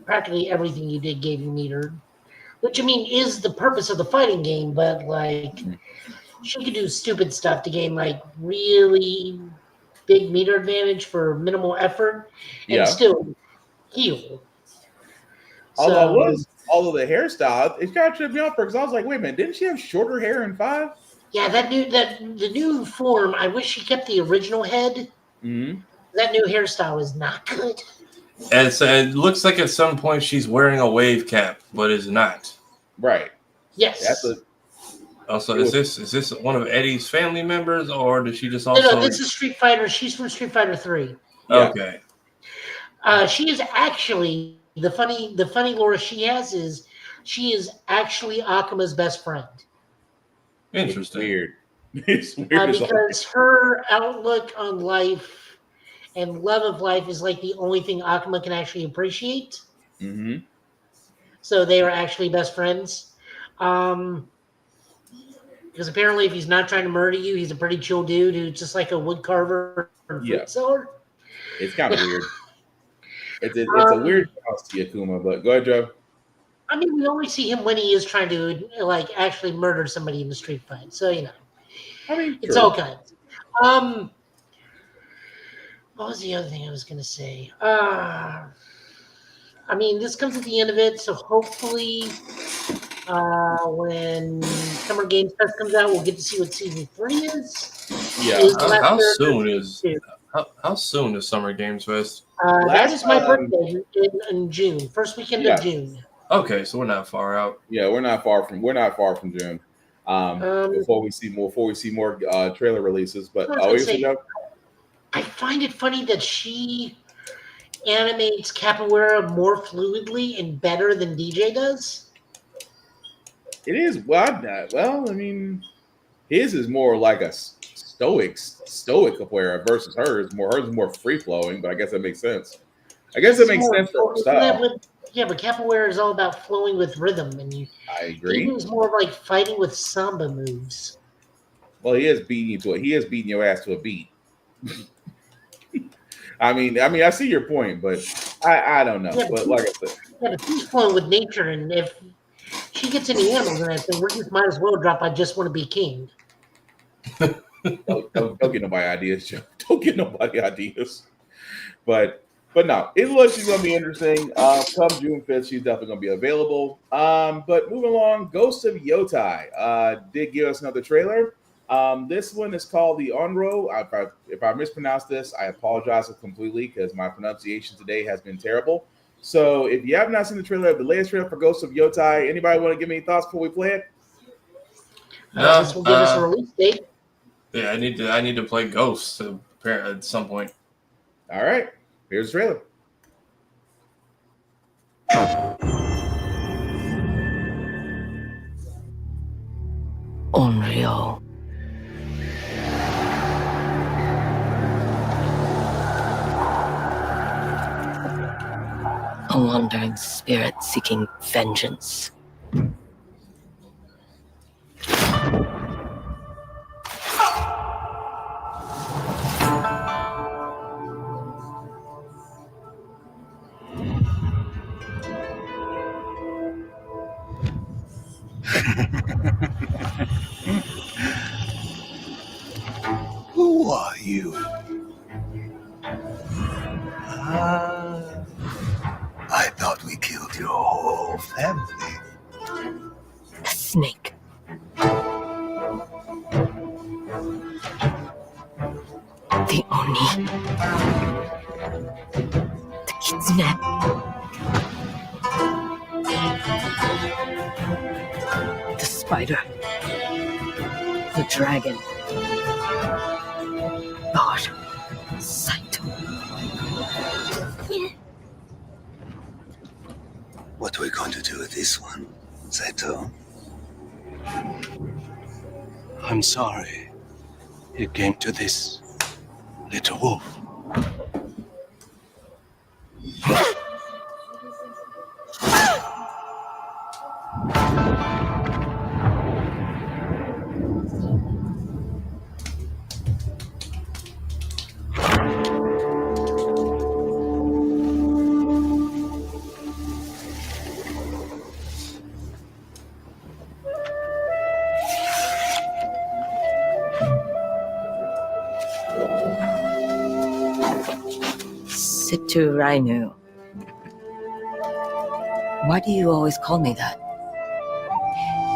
practically everything you did gave you meter. Which, I mean, is the purpose of the fighting game, but, like, she could do stupid stuff to gain, like, really big meter advantage for minimal effort and still heal. Although the hairstyle, it kind of tripped me off because I was like, wait a minute, didn't she have shorter hair in 5? Yeah, the new form, I wish she kept the original head. Mm-hmm. That new hairstyle is not good. And so it looks like at some point she's wearing a wave cap, but is not. Right. Yes. Also, is this one of Eddie's family members, or does she just also? No, this is Street Fighter. She's from Street Fighter 3. Okay. She is actually the funny lore she has is she is actually Akuma's best friend. Interesting. Weird. It's weird Because her outlook on life and love of life is like the only thing Akuma can actually appreciate. Mm-hmm. So they are actually best friends. Because apparently if he's not trying to murder you, he's a pretty chill dude who's just like a wood carver or fruit seller. It's kind of weird. It's a weird house to Akuma, but go ahead, Joe. I mean, we only see him when he is trying to like actually murder somebody in the street fight. So, you know, I mean, it's all kinds. What was the other thing I was going to say? I mean, this comes at the end of it, so hopefully When Summer Games Fest comes out, we'll get to see what season 3 is. Yeah. How soon is Summer Games Fest? That is my birthday in June, first weekend of June. Okay, so we're not far out. Yeah, we're not far from June. Before we see more trailer releases, but I find it funny that she animates capoeira more fluidly and better than DJ does. It is well. I mean, his is more like a stoic capoeira versus hers. Hers is more free flowing, but I guess that makes sense. I guess it makes sense for her style. Yeah, but capoeira is all about flowing with rhythm, and I agree. DJ's more like fighting with samba moves. Well, he is beating you to it. He is beating your ass to a beat. I mean, I see your point, but I don't know. Yeah, but like I said, but she's flowing with nature, and if she gets any animals in that thing, we just might as well drop "I Just Want to Be King." don't get nobody ideas, Joe. Don't get nobody ideas. But no, it looks she's gonna be interesting. Come June 5th, she's definitely gonna be available. But moving along, Ghost of Yotai did give us another trailer. This one is called the Onro. If I mispronounce this, I apologize completely because my pronunciation today has been terrible. So if you have not seen the trailer of the latest trailer for Ghost of Yotai, anybody want to give me any thoughts before we play it? This will give us a release date. Yeah, I need to play Ghost at some point. All right, here's the trailer. Onryo. A wandering spirit seeking vengeance. Who are you? I thought we killed your whole family. The snake. The Oni. The Kitsune. The spider. The dragon. Lord Saito. What are we going to do with this one, Saito? I'm sorry you came to this, little wolf. Situ Rainu. Why do you always call me that?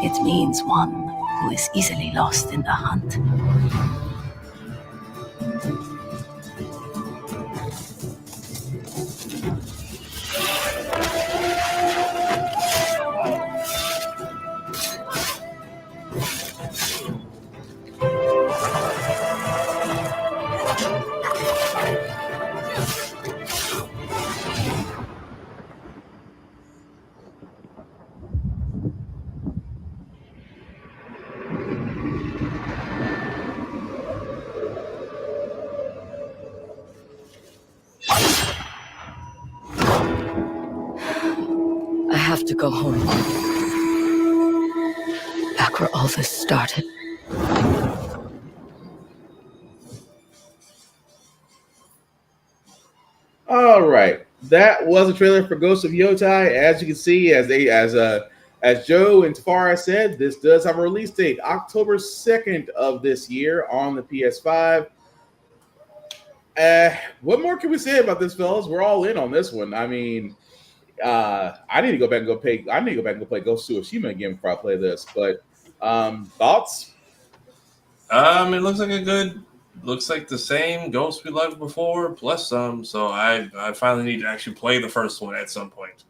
It means one who is easily lost in the hunt. I have to go home. Back where all this started. All right, that was a trailer for Ghost of Yotai. As you can see, as Joe and Tafara said, this does have a release date, October 2nd of this year on the PS5. What more can we say about this, fellas? We're all in on this one. I mean, I need to go back and go play. I need to go back and go play Ghost of Tsushima again before I play this. But thoughts? It looks like looks like the same Ghost we loved before, plus some. So I finally need to actually play the first one at some point.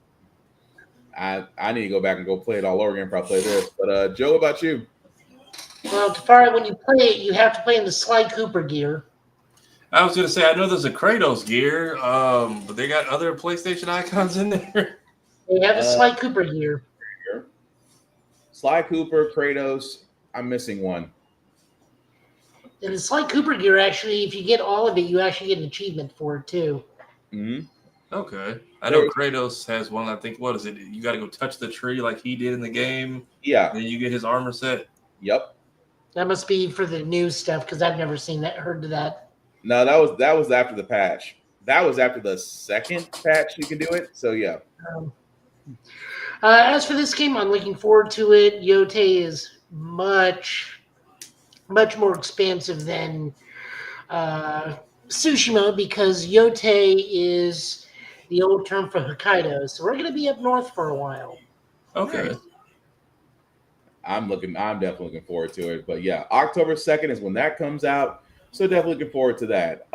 I need to go back and go play it all over again before I play this. But Joe, what about you? Well, Tafari, when you play it, you have to play in the Sly Cooper gear. I was gonna say I know there's a Kratos gear, but they got other PlayStation icons in there. They have a Sly Cooper gear. Sly Cooper, Kratos. I'm missing one. And the Sly Cooper gear, actually, if you get all of it, you actually get an achievement for it too. Mm-hmm. Okay, I know Kratos has one. I think what is it? You got to go touch the tree like he did in the game. Yeah. Then you get his armor set. Yep. That must be for the new stuff because I've never seen that, heard of that. No, that was after the patch. That was after the second patch. You can do it. So yeah. As for this game, I'm looking forward to it. Yote is much more expansive than Tsushima because Yote is the old term for Hokkaido. So we're going to be up north for a while. Okay. I'm definitely looking forward to it. But yeah, October 2nd is when that comes out. So definitely looking forward to that.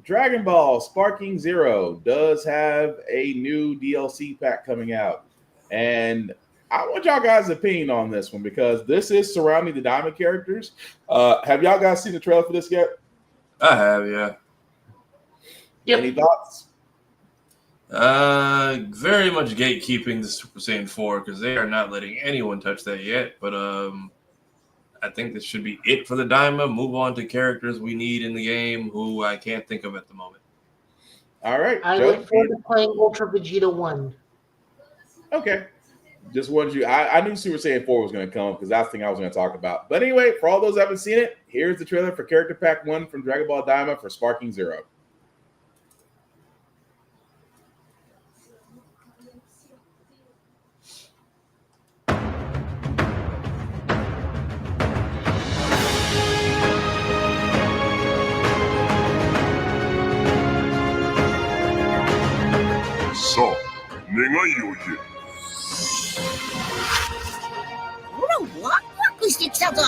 Dragon Ball Sparking Zero does have a new DLC pack coming out. And I want y'all guys' opinion on this one because this is surrounding the Diamond characters. Have y'all guys seen the trailer for this yet? I have, yeah. Yep. Any thoughts? Very much gatekeeping the Super Saiyan 4 because they are not letting anyone touch that yet. But I think this should be it for the Daima. Move on to characters we need in the game who I can't think of at the moment. All right. I look forward to playing Ultra Vegeta 1. Okay. Just wanted you. I knew Super Saiyan 4 was going to come because that's the thing I was going to talk about. But anyway, for all those who haven't seen it, here's the trailer for Character Pack 1 from Dragon Ball Daima for Sparking Zero. So, 願いを言え。ほら、ワクワクしてきたぞ。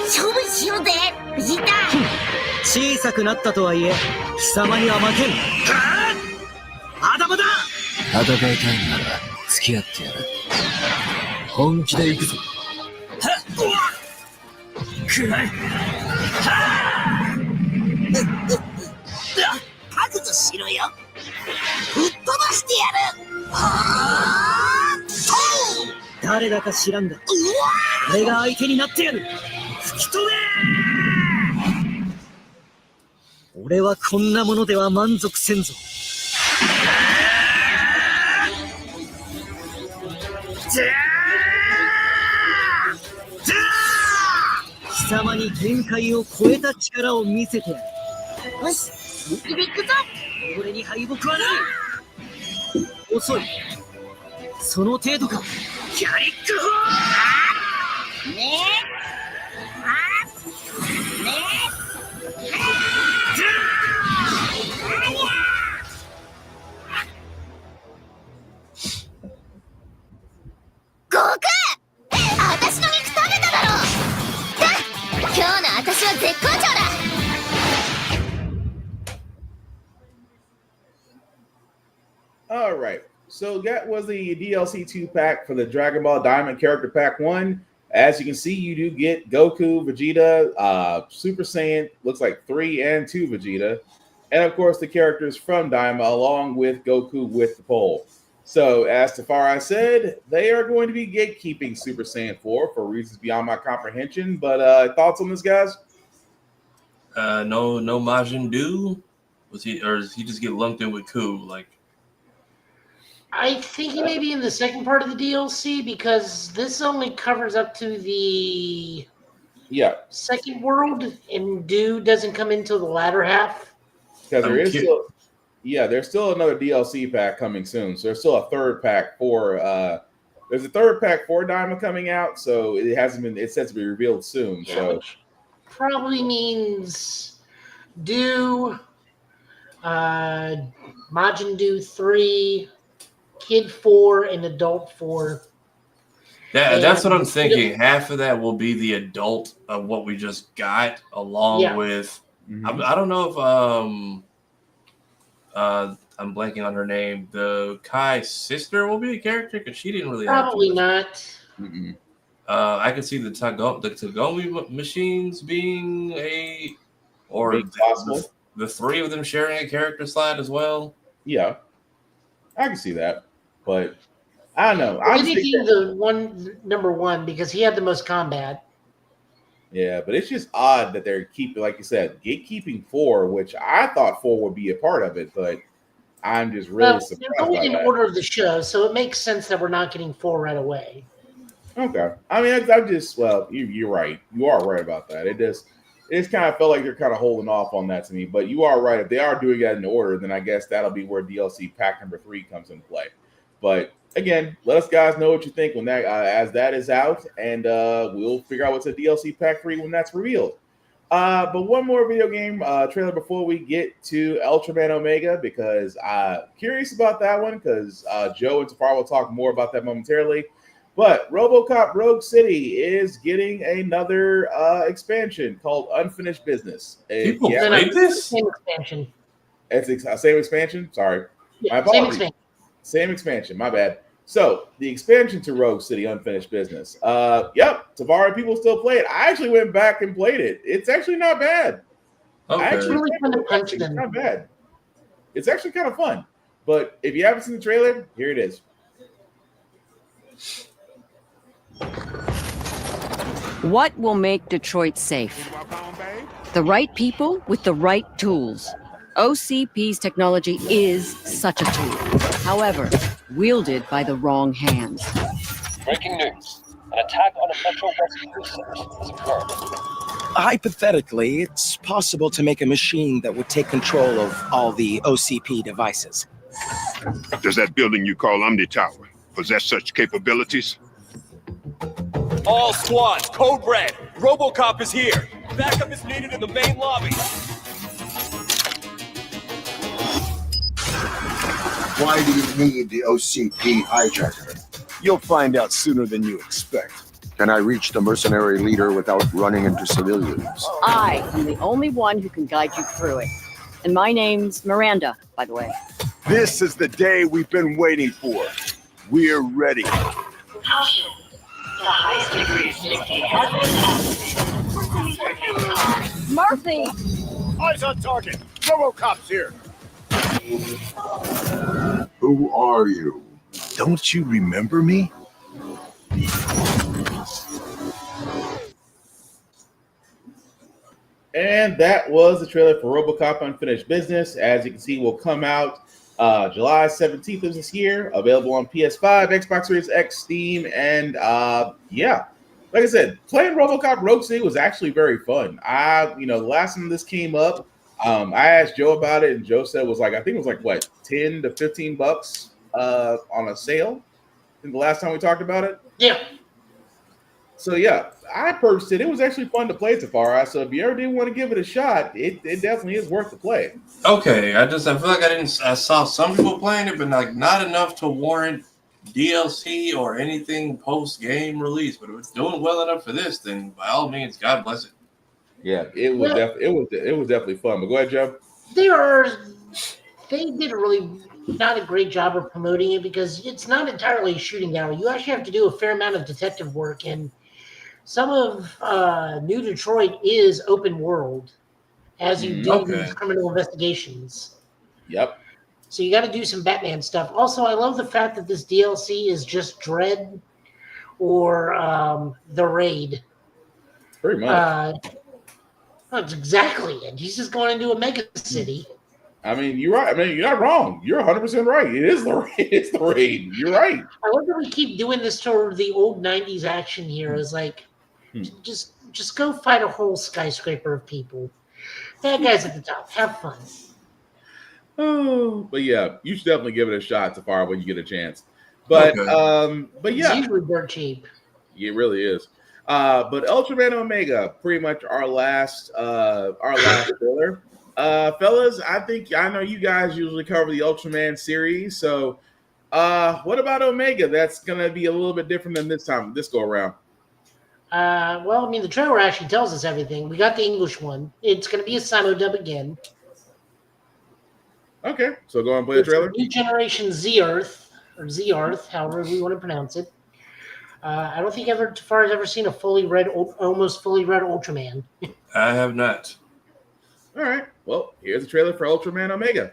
勝負しようぜ、ベジータ。小さくなったとはいえ、貴様には負けん。まだまだ。戦いたいなら付き合ってやる。本気で行くぞ。くらい。覚悟しろよ。吹っ飛ばしてやる。はあ。誰だか知らんが、俺が相手になってやる。吹き飛べ。俺はこんなものでは満足せんぞ。貴様に限界を超えた力を見せてやる。よし、本気で行くぞ。俺に敗北はない。遅い。その程度か。ギャリックホー。ねえ。ねえ。合格！私の肉食べただろ。今日の私は絶好調だ。All right, so that was the DLC 2-pack for the Dragon Ball Diamond Character Pack 1. As you can see, you do get Goku, Vegeta, Super Saiyan, looks like 3 and 2 Vegeta, and of course the characters from Daima along with Goku with the pole. So, as Tafari said, they are going to be gatekeeping Super Saiyan 4 for reasons beyond my comprehension, but thoughts on this, guys? No Majin Buu? Does he just get lumped in with Ku? Like, I think he may be in the second part of the DLC because this only covers up to the second world, and Dew doesn't come into the latter half. Because there's still another DLC pack coming soon. So there's still a third pack for there's a third pack for Daima coming out. So it hasn't been. It says to be revealed soon. So which probably means Dew, Majin Do 3, Kid 4, and Adult 4. That's what I'm thinking. Half of that will be the adult of what we just got, along with. I don't know if I'm blanking on her name. The Kai's sister will be a character because she didn't really. Probably not. I can see the Tagomi machines being the three of them sharing a character slot as well. Yeah, I can see that, but I don't know. I think he's the number one because he had the most combat. Yeah, but it's just odd that they're keeping, like you said, gatekeeping 4, which I thought 4 would be a part of it, but I'm just really surprised. They're going in order of the show, so it makes sense that we're not getting 4 right away. Okay, I mean, I'm just you're right. You are right about that. It just kind of felt like they're kind of holding off on that to me. But you are right. If they are doing that in order, then I guess that'll be where DLC pack number 3 comes into play. But again, let us guys know what you think when that as that is out, and we'll figure out what's a DLC pack 3 when that's revealed. But one more video game trailer before we get to Ultraman Omega, because I'm curious about that one, because Joe and Tafar will talk more about that momentarily. But RoboCop Rogue City is getting another expansion called Unfinished Business. People played this? Same expansion. It's same expansion? Sorry. Yeah, My apologies. Same expansion. My bad. So the expansion to Rogue City Unfinished Business. Yep. Tavares people still play it. I actually went back and played it. It's actually not bad. It's really fun to punch It's them. not bad. It's actually kind of fun. But if you haven't seen the trailer, here it is. What will make Detroit safe? The right people with the right tools. OCP's technology is such a tool. However, wielded by the wrong hands. Breaking news. An attack on a Metro West precinct has occurred. Hypothetically, it's possible to make a machine that would take control of all the OCP devices. Does that building you call Omni Tower possess such capabilities? All squads, code red. RoboCop is here. Backup is needed in the main lobby. Why do you need the OCP hijacker? You'll find out sooner than you expect. Can I reach the mercenary leader without running into civilians? I am the only one who can guide you through it. And my name's Miranda, by the way. This is the day we've been waiting for. We're ready. Caution. The highest degree of safety has been Murphy! Eyes on target. RoboCop's here. Who are you? Don't you remember me? And that was the trailer for RoboCop Unfinished Business. As you can see, will come out July 17th of this year. Available on PS5, Xbox Series X, Steam, and yeah. Like I said, playing RoboCop Rogue City was actually very fun. The last time this came up, I asked Joe about it, and Joe said it was like, I think it was like, what, $10 to $15 on a sale? I think the last time we talked about it? Yeah. So yeah, I purchased it. It was actually fun to play Tafari. So if you ever did want to give it a shot, it definitely is worth the play. Okay, I feel like I saw some people playing it, but like not enough to warrant DLC or anything post game release. But if it's doing well enough for this, then by all means, God bless it. Yeah, it was definitely fun. But go ahead, Joe. They did a really not a great job of promoting it because it's not entirely a shooting gallery. You actually have to do a fair amount of detective work, and some of New Detroit is open world as you do these criminal investigations. Yep. So you got to do some Batman stuff. Also, I love the fact that this DLC is just Dread or The Raid. Pretty much. That's exactly it. He's just going into a mega city. I mean, you're right. I mean, you're not wrong. You're 100% right. It is the raid. You're right. I love that we keep doing this sort of the old 90s action here. Is like, just go fight a whole skyscraper of people. Bad guys at the top. Have fun. Oh, but yeah, you should definitely give it a shot, Tafari, when you get a chance. But but yeah, it's usually dirt cheap. It really is. But Ultraman Omega, pretty much our last trailer. Fellas, I know you guys usually cover the Ultraman series, so what about Omega? That's gonna be a little bit different than this go around. Well, I mean, the trailer actually tells us everything. We got the English one. It's going to be a simul-dub again. Okay, so go and play the trailer. New Generation Z-Earth, or Z-Earth, however we want to pronounce it. I don't think Tafar's ever seen a almost fully red Ultraman. I have not. All right, well, here's the trailer for Ultraman Omega.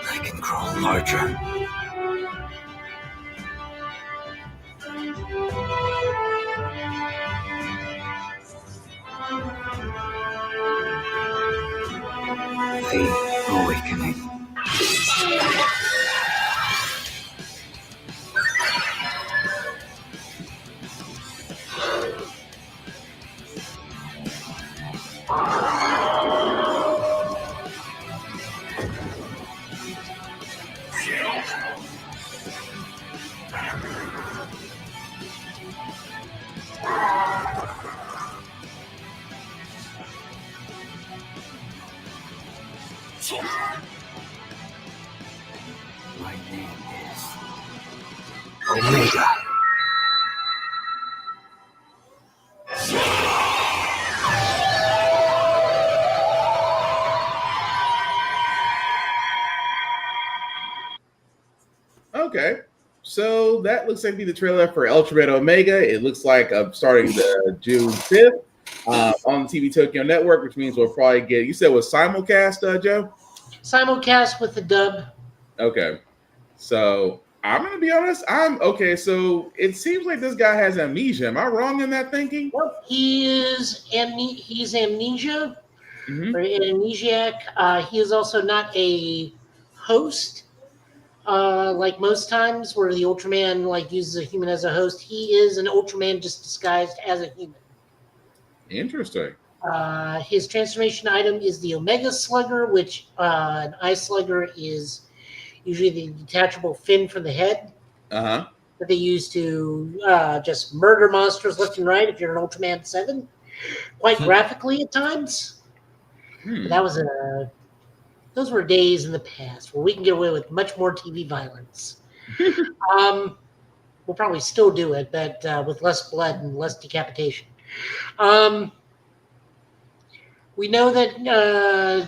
I can grow larger. The awakening. My name is Omega. Okay, so that looks like be the trailer for Ultraman Omega. It looks like starting June 5th on the TV Tokyo Network, which means we'll probably get. You said it was simulcast, Joe? Simulcast with the dub. Okay, so I'm gonna be honest. So it seems like this guy has amnesia. Am I wrong in that thinking? Well, he's amnesia or an amnesiac. He is also not a host. Like most times where the Ultraman uses a human as a host, he is an Ultraman just disguised as a human. Interesting. His transformation item is the Omega Slugger, which an Ice Slugger is usually the detachable fin from the head that they use to just murder monsters left and right if you're an Ultraman 7, quite graphically at times. That was those were days in the past where we can get away with much more TV violence. We'll probably still do it, but with less blood and less decapitation. We know that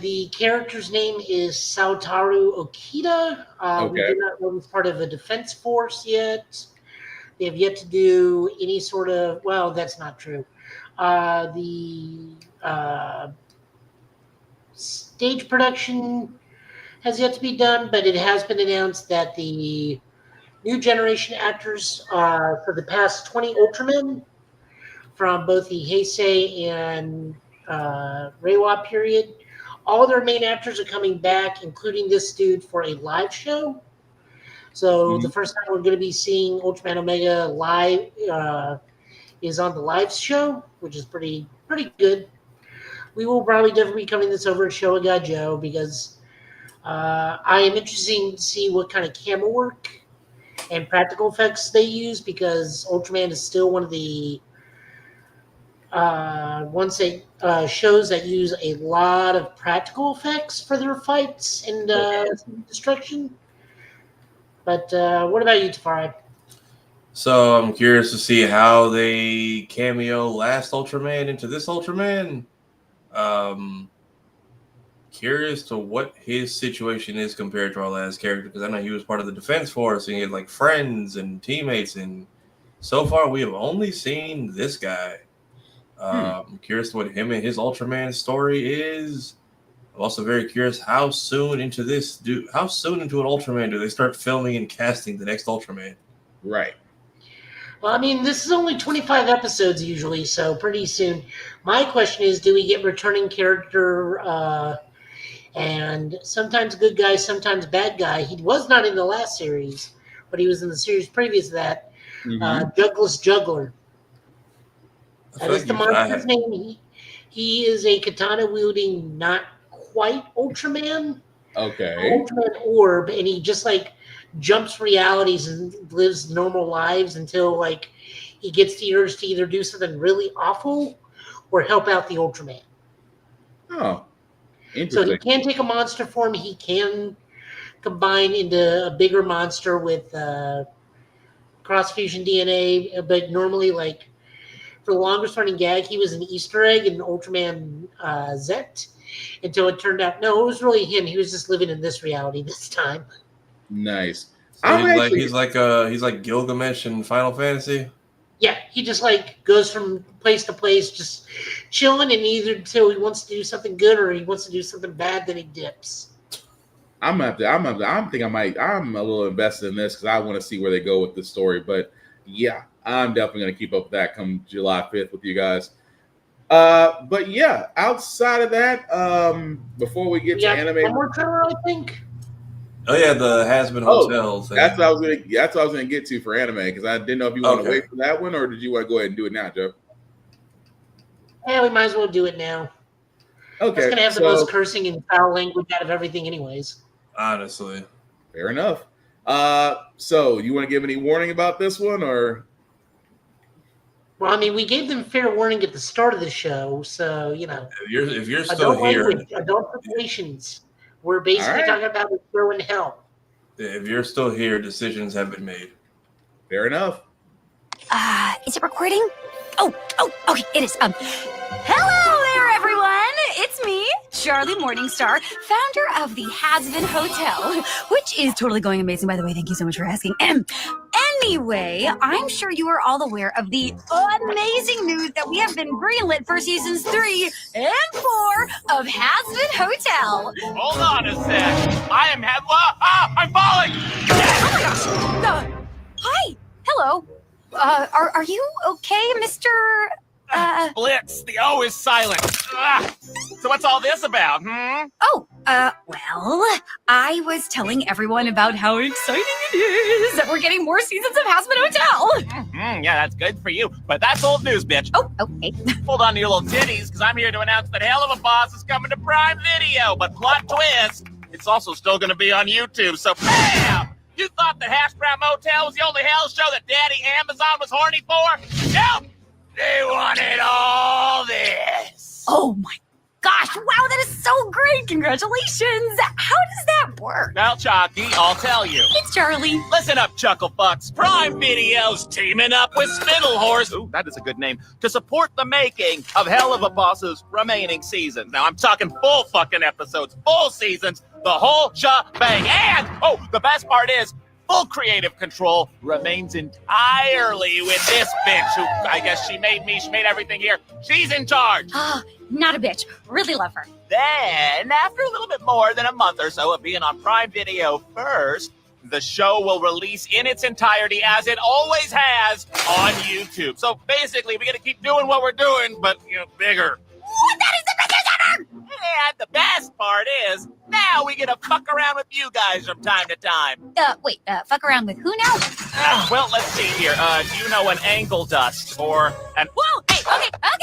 the character's name is Saotaro Okita. We do not know he's part of a defense force yet. They have yet to do any sort of, well, that's not true. The stage production has yet to be done, but it has been announced that the new generation actors for the past 20 Ultramen from both the Heisei and Reiwa period, all their main actors are coming back, including this dude, for a live show. So the first time we're going to be seeing Ultraman Omega live is on the live show, which is pretty good. We will probably definitely be covering this over at Showa Joe because I am interested to see what kind of camera work and practical effects they use, because Ultraman is still one of the shows that use a lot of practical effects for their fights and destruction. But what about you, Tafari? So I'm curious to see how they cameo last Ultraman into this Ultraman. Curious to what his situation is compared to our last character, because I know he was part of the Defense Force and he had like friends and teammates, and so far we have only seen this guy. I'm curious what him and his Ultraman story is. I'm also very curious how soon into an Ultraman do they start filming and casting the next Ultraman? Right. Well, I mean, this is only 25 episodes usually, so pretty soon. My question is, do we get returning character and sometimes good guy, sometimes bad guy? He was not in the last series, but he was in the series previous to that. Douglas Juggler. That is the monster's name. He is a katana-wielding, not quite Ultraman. Okay. Ultraman orb, and he just like jumps realities and lives normal lives until like he gets the urge to either do something really awful or help out the Ultraman. Oh, So interesting. he can take a monster form. He can combine into a bigger monster with cross-fusion DNA. But normally, like for the longest running gag, he was an Easter egg in Ultraman Z. Until it turned out, no, it was really him. He was just living in this reality this time. Nice. So he's like Gilgamesh in Final Fantasy. Yeah, he just like goes from place to place, just chilling, and either until he wants to do something good or he wants to do something bad, then he dips. I'm a little invested in this because I want to see where they go with this story. But yeah, I'm definitely going to keep up with that come July 5th with you guys. But yeah, outside of that, before we get to anime, one more trailer, I think. Oh yeah, the Has-Been Hotel thing. That's what I was gonna get to for anime because I didn't know if you want to wait for that one or did you want to go ahead and do it now, Joe? Yeah, we might as well do it now. Okay, it's gonna have the most cursing and foul language out of everything, anyways. Honestly, fair enough. So you want to give any warning about this one or? Well, I mean, we gave them fair warning at the start of the show, so you know. If you're still here, adult relations. We're basically talking about the show in hell. If you're still here, decisions have been made. Fair enough. Is it recording? Oh, okay, it is. Hello there, everyone. It's me, Charlie Morningstar, founder of the Has-Been Hotel, which is totally going amazing, by the way. Thank you so much for asking. Anyway, I'm sure you are all aware of the amazing news that we have been greenlit for seasons 3 and 4 of Has-Been Hotel. Hold on a sec. I am I'm falling. Oh my gosh. Hi. Hello. Are you okay, Mr. Blitz, the O is silent. So what's all this about, Oh, well, I was telling everyone about how exciting it is that we're getting more seasons of Has-Been Hotel. Yeah, that's good for you, but that's old news, bitch. Oh, okay. Hold on to your little titties, because I'm here to announce that Hell of a Boss is coming to Prime Video, but plot twist, it's also still going to be on YouTube, so BAM! You thought that Hash Brown Motel was the only hell show that Daddy Amazon was horny for? Nope! They wanted all this. Oh my gosh, wow, that is so great. Congratulations. How does that work? Well, Chalky, I'll tell you. It's Charlie. Listen up, Chuckle Fucks. Prime Video's teaming up with Spindle Horse, ooh, that is a good name, to support the making of Hell of a Boss's remaining seasons. Now, I'm talking full fucking episodes, full seasons, the whole shebang. And, oh, the best part is, full creative control remains entirely with this bitch who, I guess she made everything here. She's in charge. Not a bitch. Really love her. Then, after a little bit more than a month or so of being on Prime Video first, the show will release in its entirety, as it always has, on YouTube. So basically, we got to keep doing what we're doing, but, bigger. What? That is the biggest ever! And the best part is, now we get to fuck around with you guys from time to time. Wait, fuck around with who now? Well, let's see here. Do you know an angle dust or an... Whoa! Hey, okay, I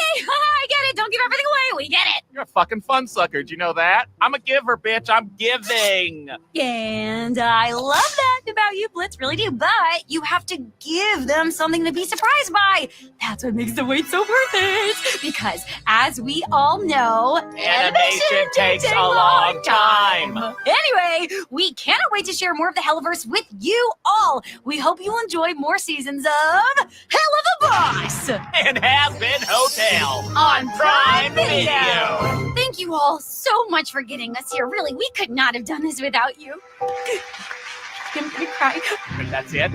get it. Don't give everything away. We get it. You're a fucking fun sucker. Do you know that? I'm a giver, bitch. I'm giving. And I love that about you, Blitz. Really do. But you have to give them something to be surprised by. That's what makes the wait so worth it. Because, as we all know, animation takes a long time. Anyway, we cannot wait to share more of the Helliverse with you all. We hope you enjoy more seasons of Hell of a Boss and Has-Been Hotel on Prime Video. Thank you all so much for getting us here. Really, we could not have done this without you. I'm gonna cry. That's it?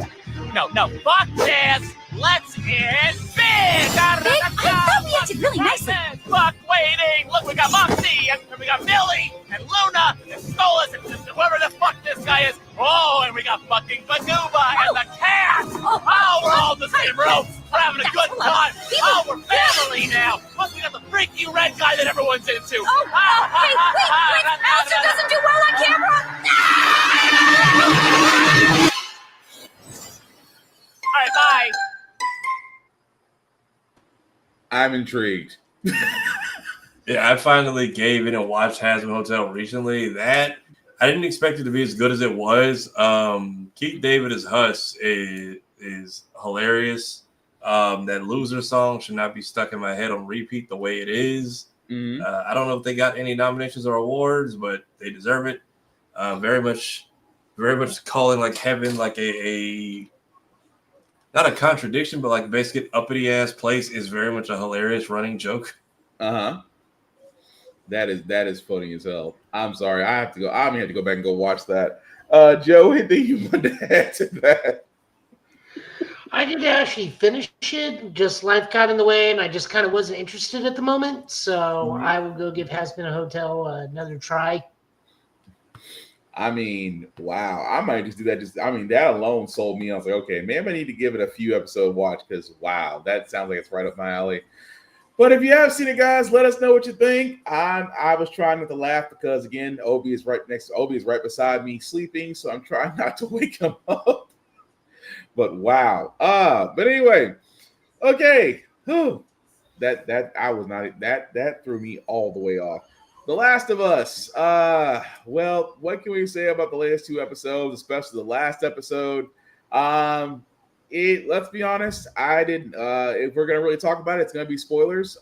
No. Fuck this. Let's end big. I thought we ended really nicely. Fuck waiting. Look, we got Moxie and we got Millie and Luna and Stolas and whoever the fuck this guy is. Oh, and we got fucking Banuba and the cat. Oh, we're all in the same room. We're having a good time. Oh, we're family now. Plus, we got the freaky red guy that everyone's into. Wait, Alistair doesn't do well on camera. All right, bye. I'm intrigued. Yeah, I finally gave in and watched Hazbin Hotel recently. That I didn't expect it to be as good as it was. Keith David as Huss is hilarious. That Loser song should not be stuck in my head on repeat the way it is. I don't know if they got any nominations or awards, but they deserve it. Very much calling like Heaven like a not a contradiction, but like basically uppity ass place is very much a hilarious running joke. That is funny as hell. I'm sorry, I have to go. I'm gonna have to go back and go watch that. Joe, anything you want to add to that? I didn't actually finish it. Just life got in the way, and I just kind of wasn't interested at the moment. So I will go give Hazbin Hotel another try. I mean, wow. I might just do that. That alone sold me. I was like, okay, maybe I need to give it a few episode watch because, wow, that sounds like it's right up my alley. But if you have seen it, guys, let us know what you think. I was trying not to laugh because, again, Obi is right beside me sleeping, so I'm trying not to wake him up. But wow. But anyway, okay. That threw me all the way off. The Last of Us. Well, what can we say about the latest two episodes, especially the last episode? Let's be honest, I didn't. If we're gonna really talk about it, it's gonna be spoilers.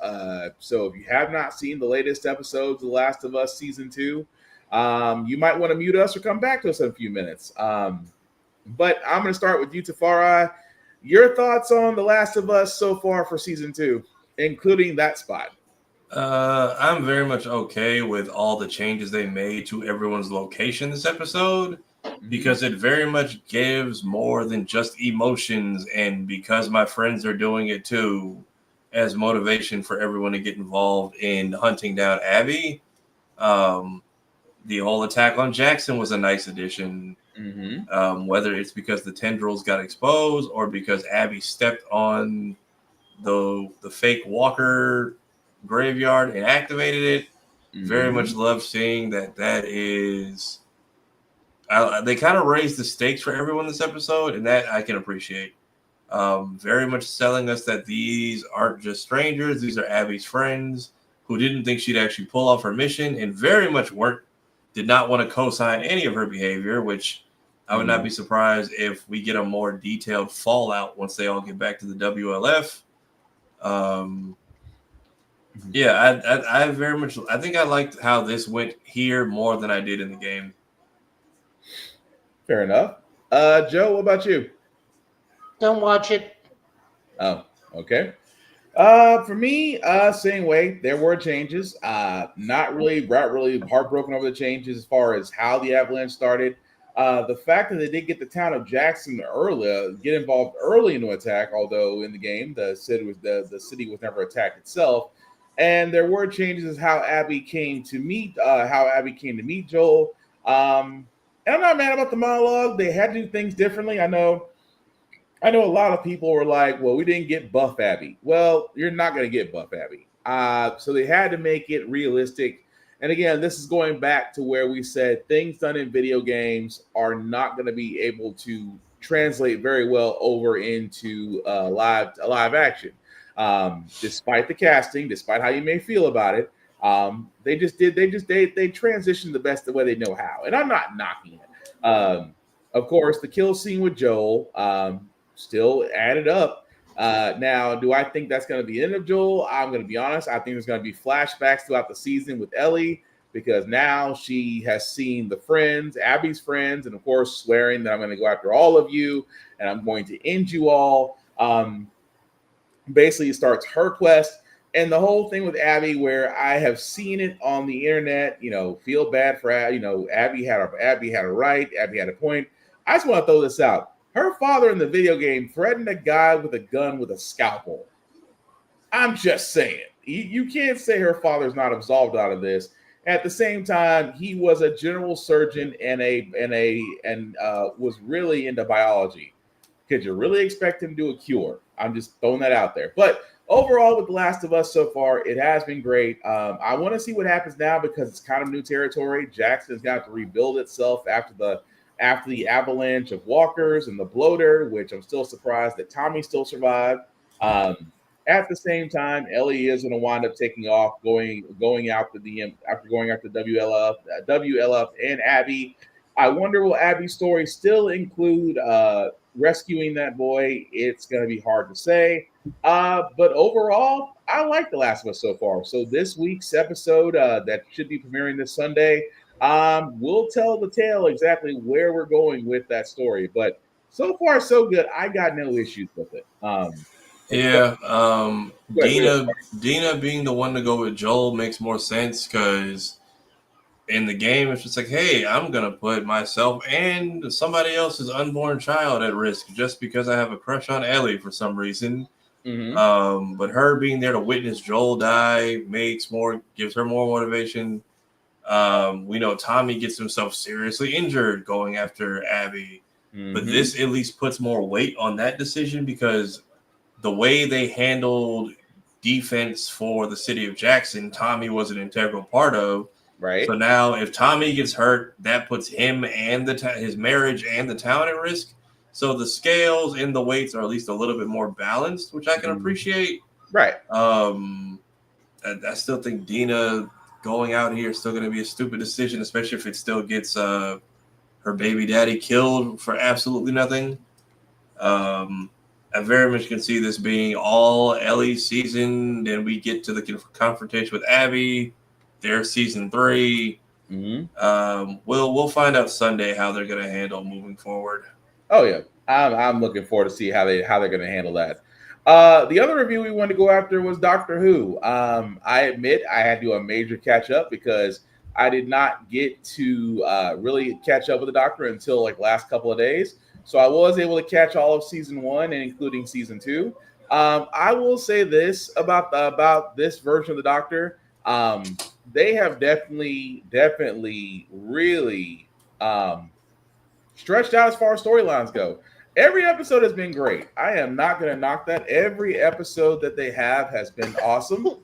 So if you have not seen the latest episodes of The Last of Us season 2, you might want to mute us or come back to us in a few minutes. But I'm gonna start with you, Tafari. Your thoughts on The Last of Us so far for season 2, including that spot? I'm very much okay with all the changes they made to everyone's location this episode because it very much gives more than just emotions, and because my friends are doing it too, as motivation for everyone to get involved in hunting down Abby. The whole attack on Jackson was a nice addition. Whether it's because the tendrils got exposed or because Abby stepped on the fake Walker graveyard and activated it. Very much love seeing that is they kind of raised the stakes for everyone this episode, and that I can appreciate. Very much selling us that these aren't just strangers, these are Abby's friends who didn't think she'd actually pull off her mission and very much did not want to co-sign any of her behavior, which I would not be surprised if we get a more detailed fallout once they all get back to the WLF. Yeah, I very much. I think I liked how this went here more than I did in the game. Fair enough. Joe, what about you? Don't watch it. Oh, okay. For me, same way. There were changes. Not really heartbroken over the changes as far as how the avalanche started. The fact that they did get the town of Jackson get involved early in the attack, although in the game the city was never attacked itself. And there were changes as how Abby came to meet Joel. And I'm not mad about the monologue. They had to do things differently. I know a lot of people were like, well, we didn't get buff Abby. Well, you're not going to get buff Abby. So they had to make it realistic. And again, this is going back to where we said things done in video games are not going to be able to translate very well over into live action. Despite the casting, despite how you may feel about it, they transitioned the best the way they know how. And I'm not knocking it. Of course, the kill scene with Joel still added up. Now, do I think that's going to be the end of Joel? I'm going to be honest. I think there's going to be flashbacks throughout the season with Ellie, because now she has seen the friends, Abby's friends, and of course swearing that I'm going to go after all of you and I'm going to end you all. Basically starts her quest. And the whole thing with Abby, where I have seen it on the internet, feel bad for Abby. Abby had a right. Abby had a point. I just want to throw this out. Her father in the video game threatened a guy with a gun with a scalpel. I'm just saying. You can't say her father's not absolved out of this. At the same time, he was a general surgeon and was really into biology. Could you really expect him to do a cure? I'm just throwing that out there. But overall, with The Last of Us so far, it has been great. I want to see what happens now because it's kind of new territory. Jackson's got to rebuild itself after the avalanche of walkers and the bloater, which I'm still surprised that Tommy still survived. At the same time, Ellie is going to wind up taking off, going after WLF and Abby. I wonder, will Abby's story still include rescuing that boy? It's going to be hard to say. But overall, I like The Last of Us so far. So this week's episode that should be premiering this Sunday, we'll tell the tale exactly where we're going with that story. But so far, so good. I got no issues with it. Dina being the one to go with Joel makes more sense because in the game it's just like, hey, I'm gonna put myself and somebody else's unborn child at risk just because I have a crush on Ellie for some reason. But her being there to witness Joel die gives her more motivation. We know Tommy gets himself seriously injured going after Abby, but this at least puts more weight on that decision because the way they handled defense for the city of Jackson, Tommy was an integral part of. Right. So now if Tommy gets hurt, that puts him and his marriage and the town at risk. So the scales and the weights are at least a little bit more balanced, which I can appreciate. Right. I still think Dina going out here is still going to be a stupid decision, especially if it still gets her baby daddy killed for absolutely nothing. I very much can see this being all Ellie's season. Then we get to the confrontation with Abby, their season 3. We'll find out Sunday how they're going to handle moving forward. Oh yeah, I'm looking forward to see how they're going to handle that. The other review we wanted to go after was Doctor Who. I admit I had to do a major catch up because I did not get to really catch up with the Doctor until like last couple of days. So I was able to catch all of season 1 and including season 2. I will say this about this version of the Doctor. They have definitely really stretched out as far as storylines go. Every episode has been great. I am not going to knock that. Every episode that they have has been awesome.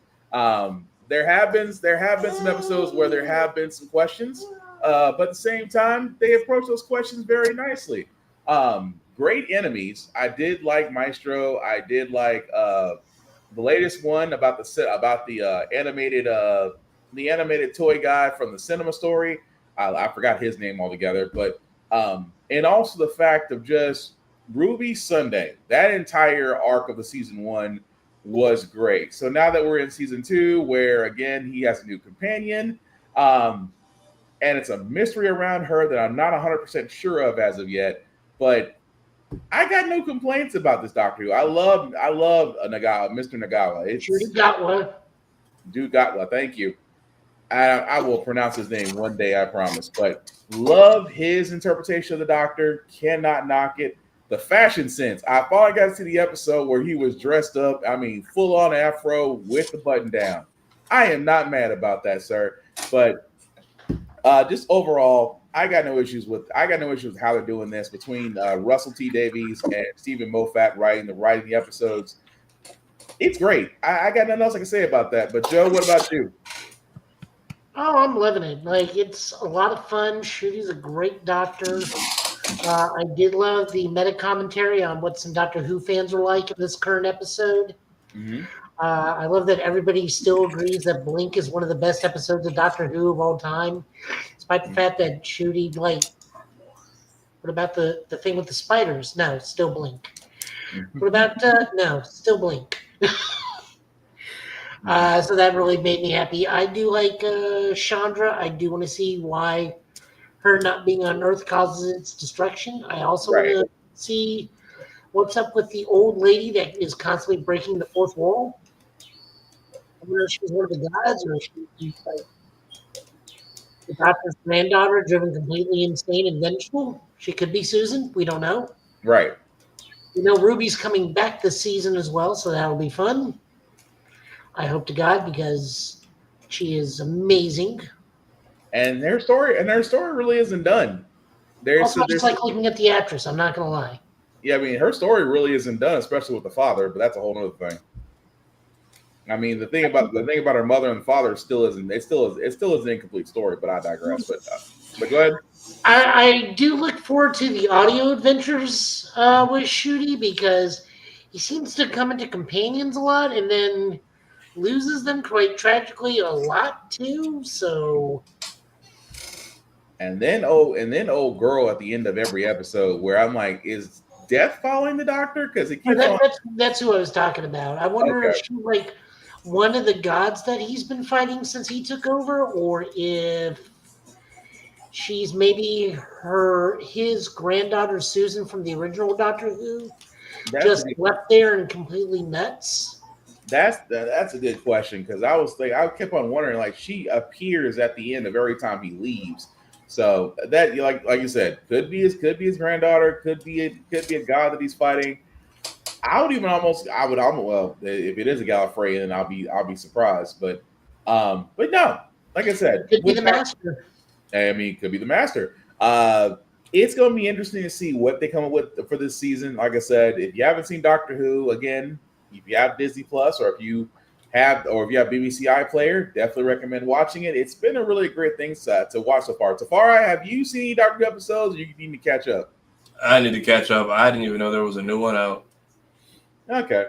There have been some episodes where there have been some questions, but at the same time, they approach those questions very nicely. Great enemies. I did like Maestro. I did like the latest one about the animated toy guy from the Cinema Story. I forgot his name altogether, but and also the fact of just Ruby Sunday. That entire arc of the season 1 was great. So now that we're in season 2, where again he has a new companion, and it's a mystery around her that I'm not 100% sure of as of yet. But I got no complaints about this Doctor Who. I love Nagawa, Mr. Nagawa. Dude Gatwa, thank you. I will pronounce his name one day, I promise. But love his interpretation of the Doctor. Cannot knock it. The fashion sense. I thought I got to see the episode where he was dressed up. I mean, full on afro with the button down. I am not mad about that, sir. But just overall, I got no issues with how they're doing this between Russell T Davies and Stephen Moffat writing the episodes. It's great. I got nothing else I can say about that. But Joe, what about you? Oh, I'm living it. Like, it's a lot of fun. Shooty's a great doctor. I did love the meta commentary on what some Doctor Who fans are like in this current episode. I love that everybody still agrees that Blink is one of the best episodes of Doctor Who of all time, despite the fact that Shooty, like, what about the thing with the spiders? No, still Blink. What about, no, still Blink. So that really made me happy. I do like Chandra. I do want to see why her not being on Earth causes its destruction. I also want to see what's up with the old lady that is constantly breaking the fourth wall. I wonder if she's one of the gods or if she's like the doctor's granddaughter driven completely insane and vengeful. She could be Susan. We don't know. Right. You know, Ruby's coming back this season as well, so that'll be fun. I hope to God, because she is amazing. And their story really isn't done. Also, I just like looking at the actress. I'm not gonna lie. Yeah, I mean, her story really isn't done, especially with the father. But that's a whole other thing. I mean, the thing about her mother and father still is an incomplete story. But I digress. But go ahead. I do look forward to the audio adventures with Shooty, because he seems to come into companions a lot and then loses them quite tragically a lot too. So. And then old girl at the end of every episode, where I'm like, is Death following the Doctor? Because it keeps that's who I was talking about. I wonder if she's like one of the gods that he's been fighting since he took over, or if she's maybe his granddaughter Susan from the original Doctor Who, just left there and completely nuts. That's a good question, because I kept on wondering, like, she appears at the end of every time he leaves. So that, like you said, could be his granddaughter, could be a god that he's fighting. I would almost well, if it is a Gallifreyan, then I'll be surprised. But no, like I said, could be the Master. I mean, could be the Master. It's going to be interesting to see what they come up with for this season. Like I said, if you haven't seen Doctor Who, again, if you have Disney Plus, or if you have BBC iPlayer, definitely recommend watching it. It's been a really great thing to watch so far. Tafara, have you seen Doctor Who episodes, or you need to catch up? I need to catch up. I didn't even know there was a new one out. Okay.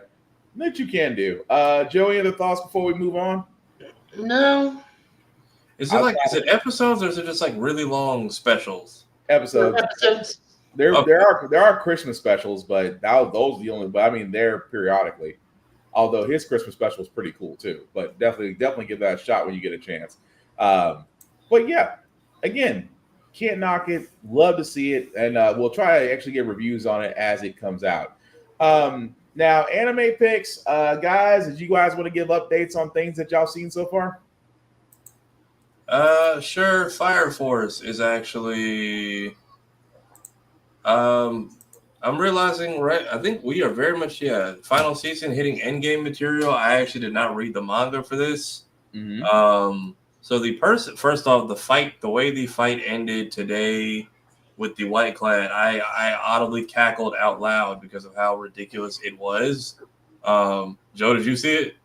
That you can do. Joey, other thoughts before we move on? No. Is it episodes, or is it just like really long specials? Episodes. There are Christmas specials, but those are the only. But I mean, they're periodically. Although his Christmas special is pretty cool too. But definitely give that a shot when you get a chance. But yeah, again, can't knock it. Love to see it, and we'll try to actually get reviews on it as it comes out. Now, anime picks, guys. Did you guys want to give updates on things that y'all seen so far? Sure. Fire Force is actually. I'm realizing, right? I think we are very much, final season hitting endgame material. I actually did not read the manga for this. Mm-hmm. So first off, the way the fight ended today with the White Clad, I audibly cackled out loud because of how ridiculous it was. Joe, did you see it?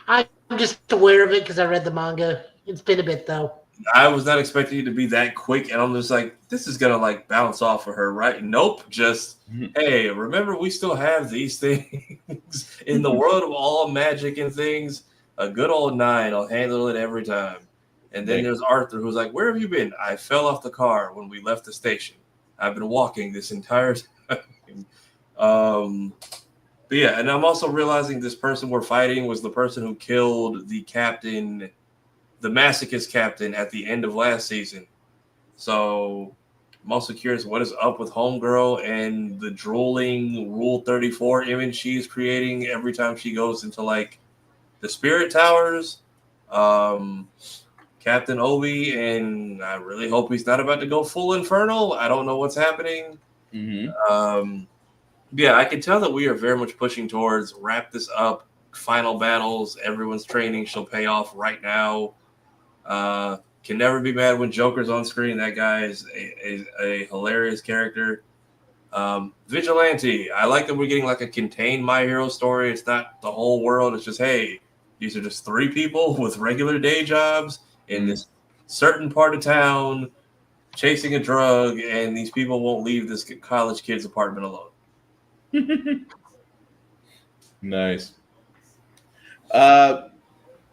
I'm just aware of it because I read the manga. It's been a bit though. I was not expecting it to be that quick, and I'm just like, this is gonna like bounce off of her, right? Nope, just hey, remember we still have these things in the world of all magic and things. A good old 9 will handle it every time. And then there's Arthur, who's like, where have you been? I fell off the car when we left the station. I've been walking this entire time. But yeah, and I'm also realizing this person we're fighting was the person who killed the captain, the masochist captain, at the end of last season. So I'm also curious what is up with Homegirl and the drooling Rule 34 image she's creating every time she goes into like the spirit towers. Captain Obi, and I really hope he's not about to go full infernal. I don't know what's happening. Yeah, I can tell that we are very much pushing towards wrap this up, final battles, everyone's training shall pay off right now. Can never be mad when Joker's on screen. That guy is a hilarious character. Vigilante, I like that we're getting like a contained My Hero story. It's not the whole world. It's just, hey, these are just 3 people with regular day jobs in this certain part of town chasing a drug, and these people won't leave this college kid's apartment alone. Nice. Well,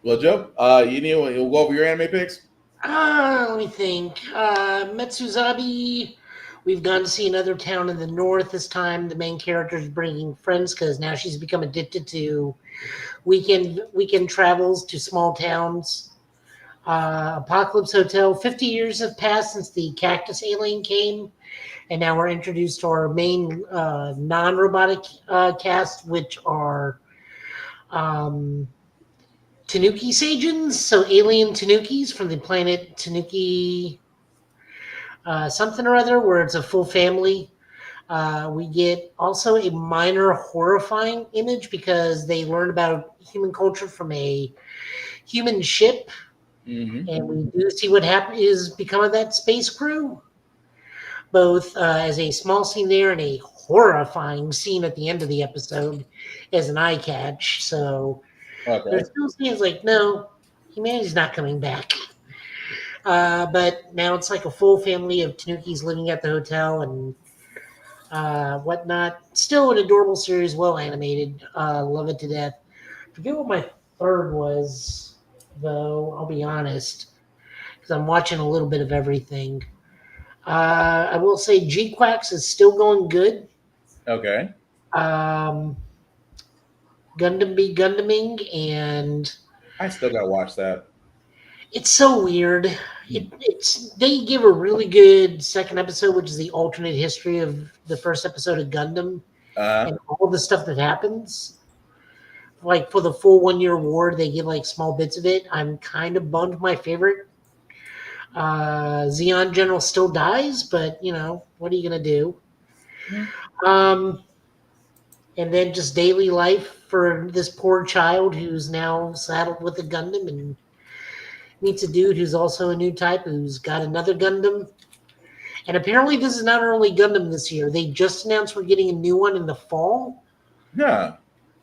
Joe, we'll go over your anime picks. Let me think. Metsuzabi, we've gone to see another town in the north this time. The main character is bringing friends because now she's become addicted to weekend travels to small towns. Apocalypse Hotel, 50 years have passed since the cactus alien came, and now we're introduced to our main non-robotic cast, which are Tanuki Saiyans, so alien Tanukis from the planet Tanuki. something or other where it's a full family. We get also a minor horrifying image because they learn about human culture from a human ship, and we do see what is become of that space crew, both as a small scene there and a horrifying scene at the end of the episode as an eye catch. So there's still scenes like, no, humanity's not coming back. But now it's like a full family of Tanukis living at the hotel and whatnot. Still an adorable series, well animated. Love it to death. Forget what my third was, though. I'll be honest, because I'm watching a little bit of everything. I will say G-Quacks is still going good. Okay. Gundam be Gundaming, and I still gotta watch that. It's so weird. They give a really good second episode, which is the alternate history of the first episode of Gundam and all the stuff that happens. Like for the full 1 year war, they give like small bits of it. I'm kind of bummed. My favorite Zeon General still dies, but you know what are you gonna do? And then just daily life for this poor child who's now saddled with a Gundam and meets a dude who's also a new type who's got another Gundam. And apparently this is not our only Gundam this year. They just announced we're getting a new one in the fall. Yeah.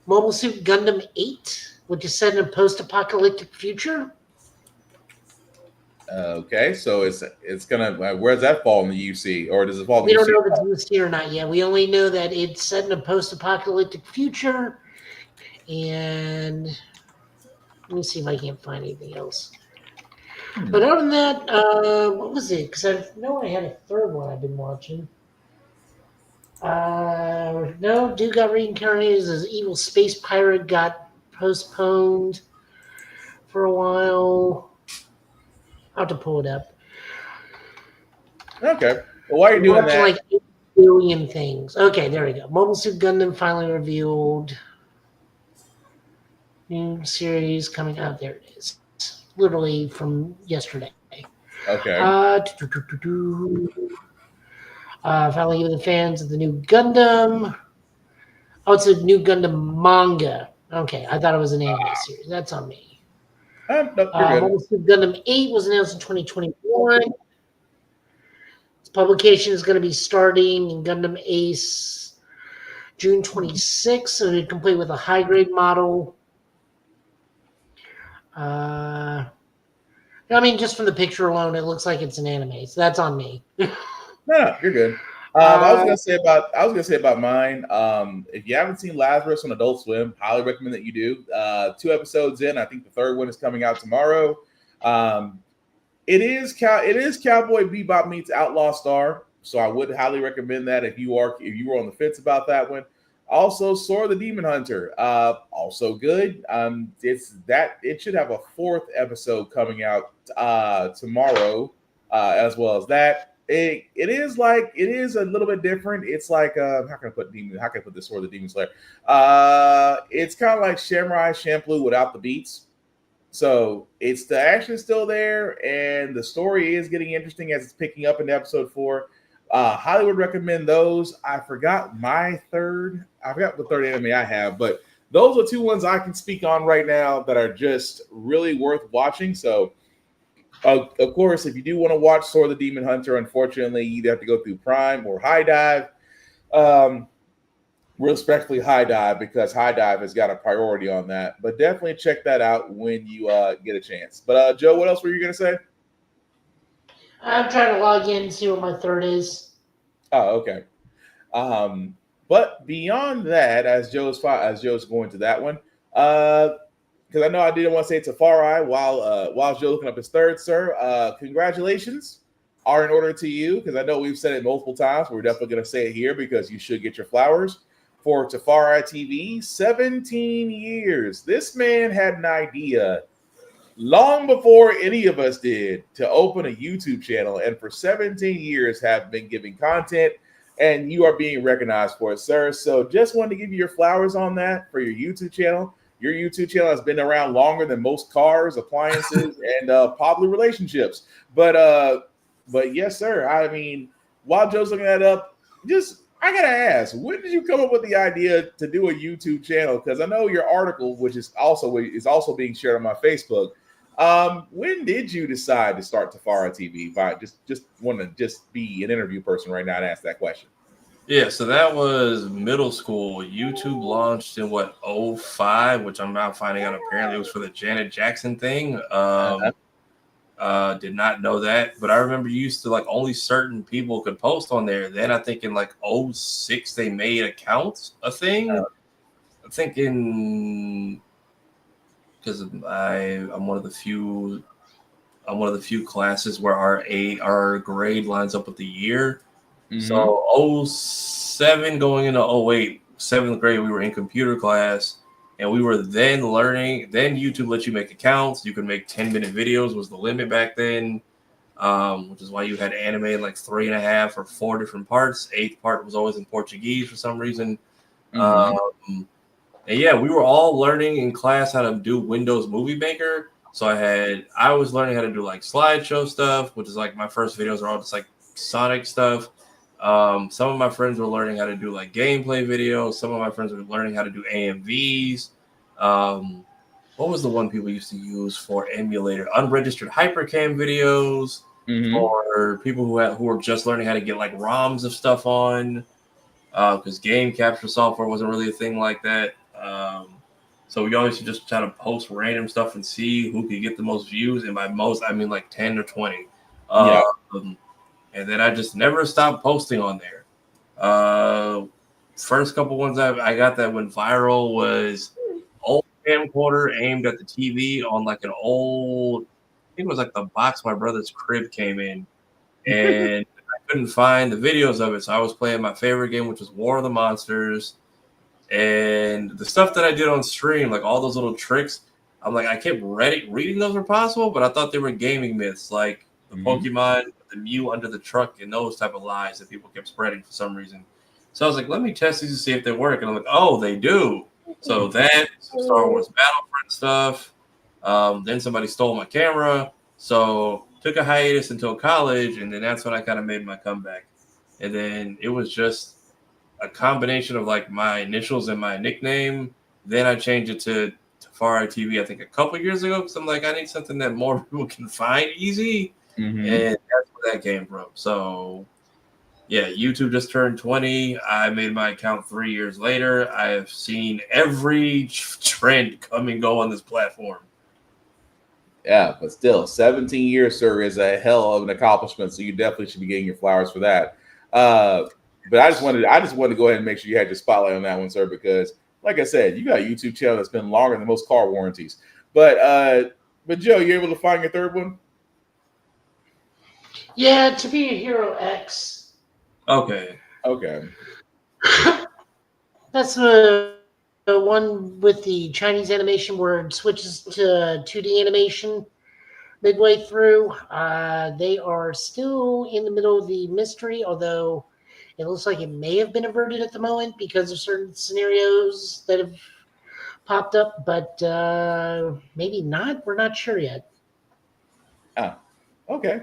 Mobile Suit Gundam 8, which is set in a post-apocalyptic future. Okay, so it's gonna where's that fall in the UC, or does it fall in the We UC? don't know if it's UC or not yet. We only know that it's set in a post-apocalyptic future. And let me see if I can't find anything else. But other than that, what was it? Because I know I had a third one I've been watching. No, Dude got reincarnated as an evil space pirate, got postponed for a while. I'll have to pull it up. Okay. Well, why are you doing that? Like 8 billion things. Okay, there we go. Mobile Suit Gundam finally revealed. New series coming out. There it is. Literally from yesterday. Okay. Finally give the fans of the new Gundam. Oh, it's a new Gundam manga. Okay, I thought it was an anime series. That's on me. No, you're good. Mobile Suit Gundam 8 was announced in 2021. Its publication is going to be starting in Gundam Ace June 26th, so to complete with a high grade model. I mean, just from the picture alone, it looks like it's an anime, so that's on me. No, you're good. I was gonna say about mine. If you haven't seen Lazarus on Adult Swim, highly recommend that you do. 2 episodes in, I think the third one is coming out tomorrow. It is Cowboy Bebop meets Outlaw Star, so I would highly recommend that if you were on the fence about that one. Also, Sora the Demon Hunter, also good. It should have a 4th episode coming out tomorrow, as well as that. It is a little bit different. It's like how can I put this Sora the Demon Slayer? It's kind of like Samurai Champloo without the beats. So it's the action is still there, and the story is getting interesting as it's picking up in episode 4. Highly would recommend those. I forgot what third anime I have, but those are 2 ones I can speak on right now that are just really worth watching. So, of course, if you do want to watch Sora the Demon Hunter, unfortunately, you either have to go through Prime or High Dive. Respectfully, High Dive, because High Dive has got a priority on that. But definitely check that out when you get a chance. But Joe, what else were you going to say? I'm trying to log in and see what my third is. Oh, okay. But beyond that, as Joe's going to that one, because I know I didn't want to say Tafari while Joe's looking up his third, sir. Congratulations are in order to you, because I know we've said it multiple times. But we're definitely going to say it here because you should get your flowers for Tafari TV. 17 years. This man had an idea long before any of us did to open a YouTube channel, and for 17 years have been giving content, and you are being recognized for it, sir. So just wanted to give you your flowers on that for your YouTube channel. Your YouTube channel has been around longer than most cars, appliances, and probably relationships. But But yes, sir. I mean, while Joe's looking that up, I gotta ask, when did you come up with the idea to do a YouTube channel? Because I know your article, which is also being shared on my Facebook. When did you decide to start Tafara TV? If I just want to just be an interview person right now and ask that question. Yeah, so that was middle school. YouTube launched in 05, which I'm now finding out apparently it was for the Janet Jackson thing. Did not know that, but I remember you used to like only certain people could post on there. Then I think in like 06 they made accounts a thing. I'm thinking because I'm one of the few classes where our grade lines up with the year. So 07 going into 08, 7th grade, we were in computer class and we were then learning. Then YouTube let you make accounts. You could make 10-minute videos was the limit back then, which is why you had anime in like 3.5 or 4 different parts. 8th part was always in Portuguese for some reason. And yeah, we were all learning in class how to do Windows Movie Maker. So I was learning how to do like slideshow stuff, which is like my first videos are all just like Sonic stuff. Some of my friends were learning how to do like gameplay videos. Some of my friends were learning how to do AMVs. What was the one people used to use for emulator? Unregistered hypercam videos for people who were just learning how to get like ROMs of stuff on, because game capture software wasn't really a thing like that. So we always just try to post random stuff and see who could get the most views. And by most, I mean like 10 or 20. And then I just never stopped posting on there. First couple ones I got that went viral was old camcorder aimed at the TV on like an old, I think it was like the box my brother's crib came in. And I couldn't find the videos of it. So I was playing my favorite game, which was War of the Monsters. And the stuff that I did on stream, like all those little tricks, I'm like, I kept reading those were possible, but I thought they were gaming myths, like the Pokemon, the Mew under the truck, and those type of lies that people kept spreading for some reason. So I was like, let me test these to see if they work. And I'm like, oh, they do. So that, some Star Wars Battlefront stuff. Then somebody stole my camera. So took a hiatus until college, and then that's when I kind of made my comeback. And then it was just a combination of like my initials and my nickname. Then I changed it to Tafara TV, I think a couple years ago, because I'm like, I need something that more people can find easy. And that's where that came from. So yeah, YouTube just turned 20. I made my account 3 years later. I have seen every trend come and go on this platform. Yeah, but still, 17 years, sir, is a hell of an accomplishment. So you definitely should be getting your flowers for that. But I just wanted to go ahead and make sure you had your spotlight on that one, sir, because like I said, you got a YouTube channel that's been longer than most car warranties. But Joe, you able to find your third one? Yeah, To Be a Hero X. Okay. That's the one with the Chinese animation where it switches to 2D animation midway through. They are still in the middle of the mystery, although it looks like it may have been averted at the moment because of certain scenarios that have popped up, but maybe not. We're not sure yet. Okay.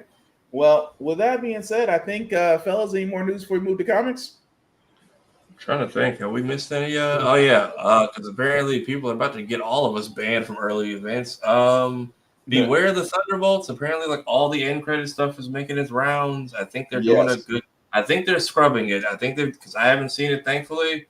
Well, with that being said, I think, fellas, any more news before we move to comics? I'm trying to think. Have we missed any? Oh, yeah. Because apparently people are about to get all of us banned from early events. Beware the Thunderbolts. Apparently, like all the end credit stuff is making its rounds. I think they're doing a good. I think they're scrubbing it. I think because I haven't seen it, thankfully.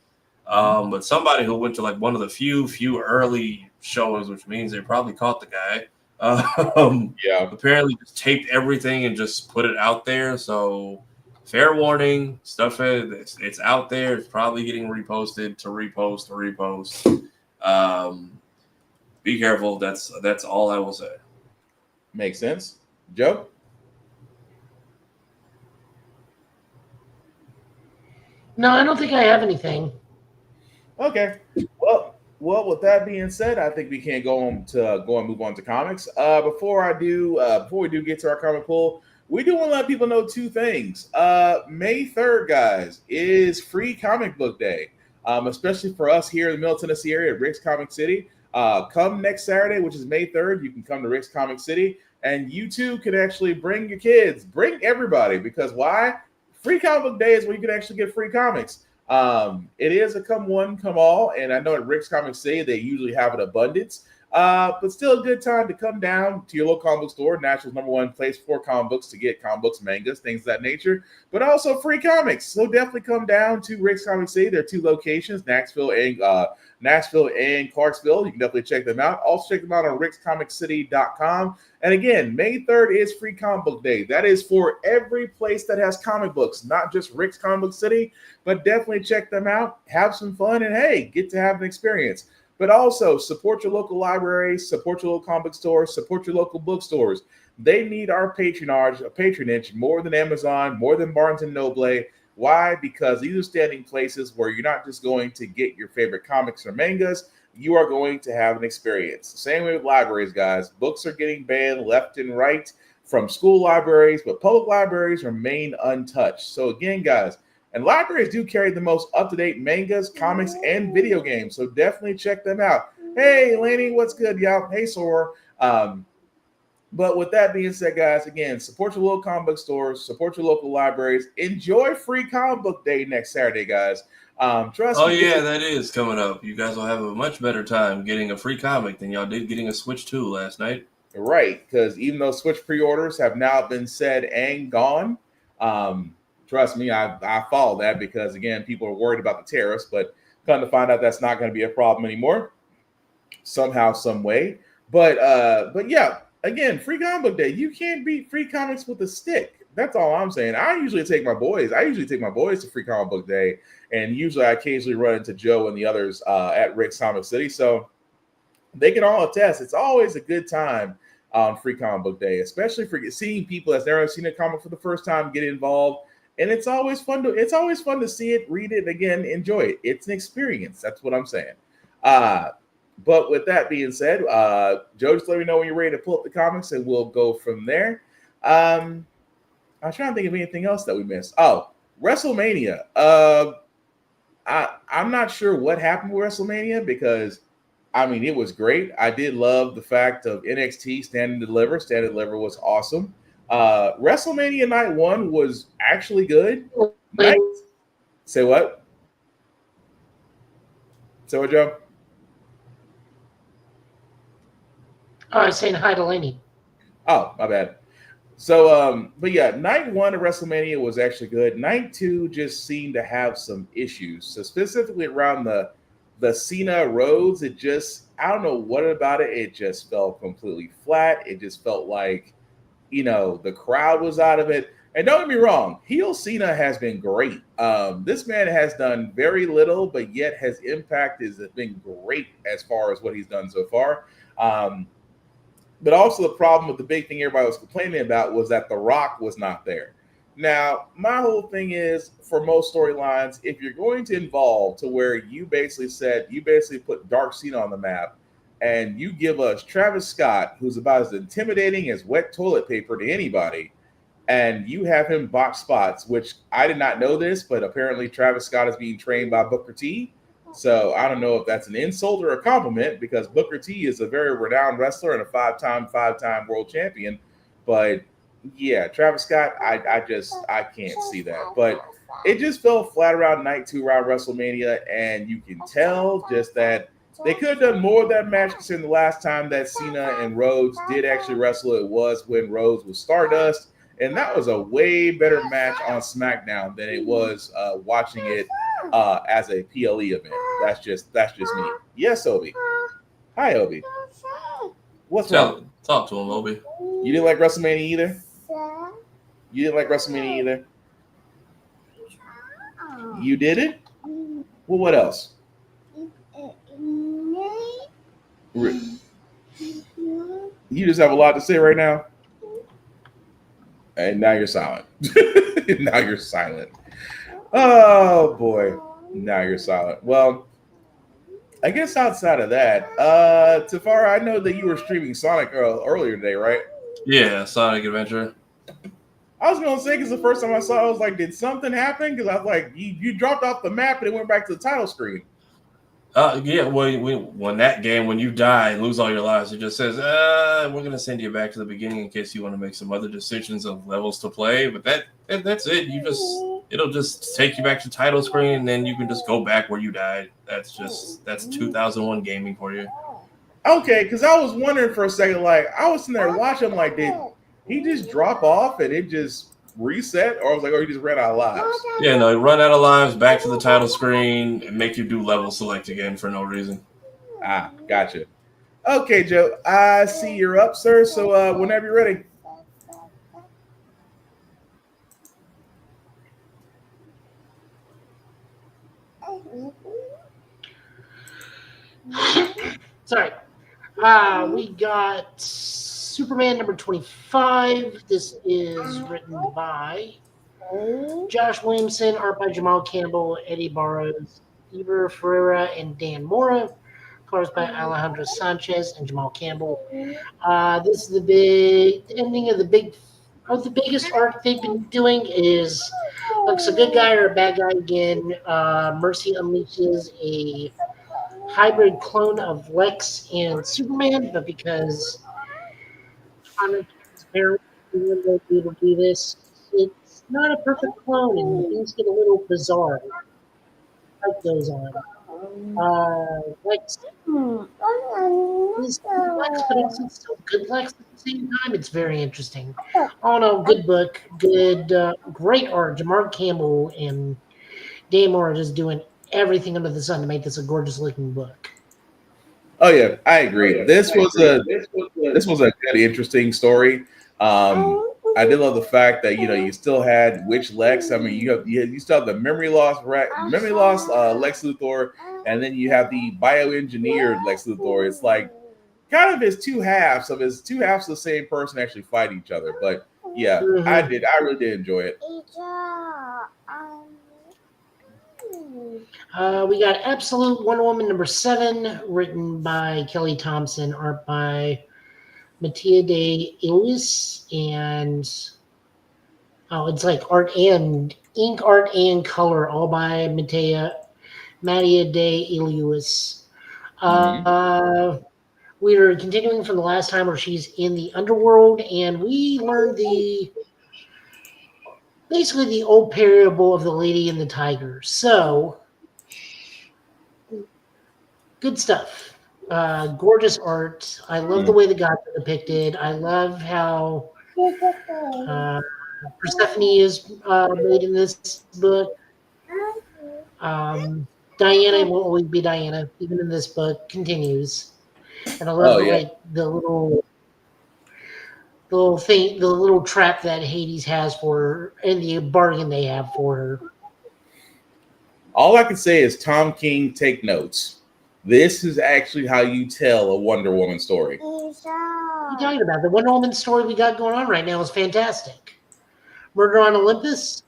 But somebody who went to like one of the few early shows, which means they probably caught the guy. Apparently just taped everything and just put it out there. So fair warning, stuff it's out there. It's probably getting reposted to repost. Be careful. That's all I will say. Makes sense. Joe? No, I don't think I have anything. Okay. Well, with that being said, I think we can go and move on to comics. Before we do get to our comic pool, we do want to let people know two things. May 3rd, guys, is Free Comic Book Day, especially for us here in the Middle Tennessee area at Rick's Comic City. Come next Saturday, which is May 3rd, you can come to Rick's Comic City And you too can actually bring your kids, bring everybody, because why? Free Comic Book Day is where you can actually get free comics. It is a come one, come all, and I know at Rick's Comics City they usually have an abundance. But still a good time to come down to your local comic book store, Nashville's #1 place for comic books, to get comic books, mangas, things of that nature, but also free comics. So definitely come down to Rick's Comics City. There are 2 locations, Nashville and Clarksville. You can definitely check them out. Also check them out on rickscomiccity.com. And again, May 3rd is Free Comic Book Day. That is for every place that has comic books, not just Rick's Comic Book City, but definitely check them out, have some fun, and hey, get to have an experience. But also support your local libraries, support your local comic stores, support your local bookstores. They need our patronage more than Amazon, more than Barnes & Noble. Why? Because these are standing places where you're not just going to get your favorite comics or mangas, you are going to have an experience. Same way with libraries, guys. Books are getting banned left and right from school libraries, but public libraries remain untouched. So again, guys, and libraries do carry the most up-to-date mangas, comics, and video games. So definitely check them out. Hey, Laney, what's good, y'all? Hey, Sora. But with that being said, guys, again, support your local comic book stores, support your local libraries. Enjoy Free Comic Book Day next Saturday, guys. Trust me. Oh, yeah, that is coming up. You guys will have a much better time getting a free comic than y'all did getting a Switch 2 last night. Right, because even though Switch pre-orders have now been said and gone, trust me, I follow that because, again, people are worried about the tariffs, but come to find out that's not going to be a problem anymore somehow, some way. But yeah, again, Free Comic Book Day. You can't beat free comics with a stick. That's all I'm saying. I usually take my boys to Free Comic Book Day, and usually I occasionally run into Joe and the others at Rick's Comic City, so they can all attest. It's always a good time on Free Comic Book Day, especially for seeing people that's never seen a comic for the first time get involved. And it's always fun to see it, read it, again, enjoy it. It's an experience. That's what I'm saying. But with that being said, Joe, just let me know when you're ready to pull up the comics, and we'll go from there. I'm trying to think of anything else that we missed. Oh, WrestleMania. I'm not sure what happened with WrestleMania because, I mean, it was great. I did love the fact of NXT Stand and Deliver. Stand and Deliver was awesome. WrestleMania Night 1 was actually good. Say what? Say what, Joe? Oh, I was saying hi to Laney. Oh, my bad. So, but yeah, Night 1 of WrestleMania was actually good. Night 2 just seemed to have some issues. So specifically around the Cena Rhodes, it just, I don't know what about it. It just felt completely flat. It just felt like, you know, the crowd was out of it. And don't get me wrong, heel Cena has been great. This man has done very little, but yet his impact has been great as far as what he's done so far. But also the problem with the big thing everybody was complaining about was that The Rock was not there. Now, my whole thing is, for most storylines, if you're going to involve to where you basically put Dark Cena on the map, and you give us Travis Scott, who's about as intimidating as wet toilet paper to anybody, and you have him box spots, which I did not know this, but apparently Travis Scott is being trained by Booker T. So I don't know if that's an insult or a compliment, because Booker T is a very renowned wrestler and a five-time world champion. But yeah, Travis Scott, I can't see that. But it just fell flat around Night 2 around WrestleMania, and you can tell just that they could have done more of that match, considering the last time that Cena and Rhodes did actually wrestle, it was when Rhodes was Stardust. And that was a way better match on SmackDown than it was watching it as a PLE event. That's just me. Yes, Obi. Hi, Obi. What's wrong? Talk to him, Obi. You didn't like WrestleMania either? You didn't like WrestleMania either? You didn't? Well, what else? You just have a lot to say right now? And now you're silent. Now you're silent. Oh, boy. Now you're silent. Well, I guess outside of that, Tafara, I know that you were streaming Sonic earlier today, right? Yeah, Sonic Adventure. I was going to say, because the first time I saw it, I was like, did something happen? Because I was like, you dropped off the map and it went back to the title screen. Yeah, when that game, when you die and lose all your lives, it just says, we're going to send you back to the beginning in case you want to make some other decisions of levels to play. But that's it. It'll just take you back to title screen, and then you can just go back where you died. That's 2001 gaming for you. Okay, because I was wondering for a second, like, I was sitting there watching, like, did he just drop off and it just reset? Or I was like, oh, he just ran out of lives. Yeah, no, run out of lives, back to the title screen, and make you do level select again for no reason. Ah, gotcha. Okay, Joe, I see you're up, sir. So whenever you're ready. Sorry. We got Superman number 25. This is written by Josh Williamson, art by Jamal Campbell, Eddie Barros, Iber Ferreira, and Dan Mora. Colors by Alejandro Sanchez and Jamal Campbell. This is the ending of the biggest arc they've been doing. Is looks a good guy or a bad guy again. Mercy unleashes a hybrid clone of Lex and Superman, but because transparent, they'll be able to do this. It's not a perfect clone, and things get a little bizarre. Light goes on. Lex is Lex, but it's still good Lex at the same time. It's very interesting. Oh no, good book, great art. Jamar Campbell and Dan Moore are just doing everything under the sun to make this a gorgeous looking book. Oh yeah, I agree. This was a good, interesting story. I did love the fact that you still had Witch Lex. I mean, you still have the memory loss Lex Luthor, and then you have the bioengineered Lex Luthor. It's like kind of his two halves of the same person actually fight each other. But yeah, I really did enjoy it. We got Absolute Wonder Woman number 7, written by Kelly Thompson, art by Mattia de Ilis, and it's like ink art and color, all by Mattia de Ilis. We are continuing from the last time where she's in the underworld, and we learned basically the old parable of the Lady and the Tiger. So good stuff. Gorgeous art. I love the way the gods are depicted. I love how Persephone is made in this book. Diana will always be Diana, even in this book. Continues, and I love the little trap that Hades has for her, and the bargain they have for her. All I can say is, Tom King, take notes. This is actually how you tell a Wonder Woman story. What are you talking about? The Wonder Woman story we got going on right now is fantastic. Murder on Olympus?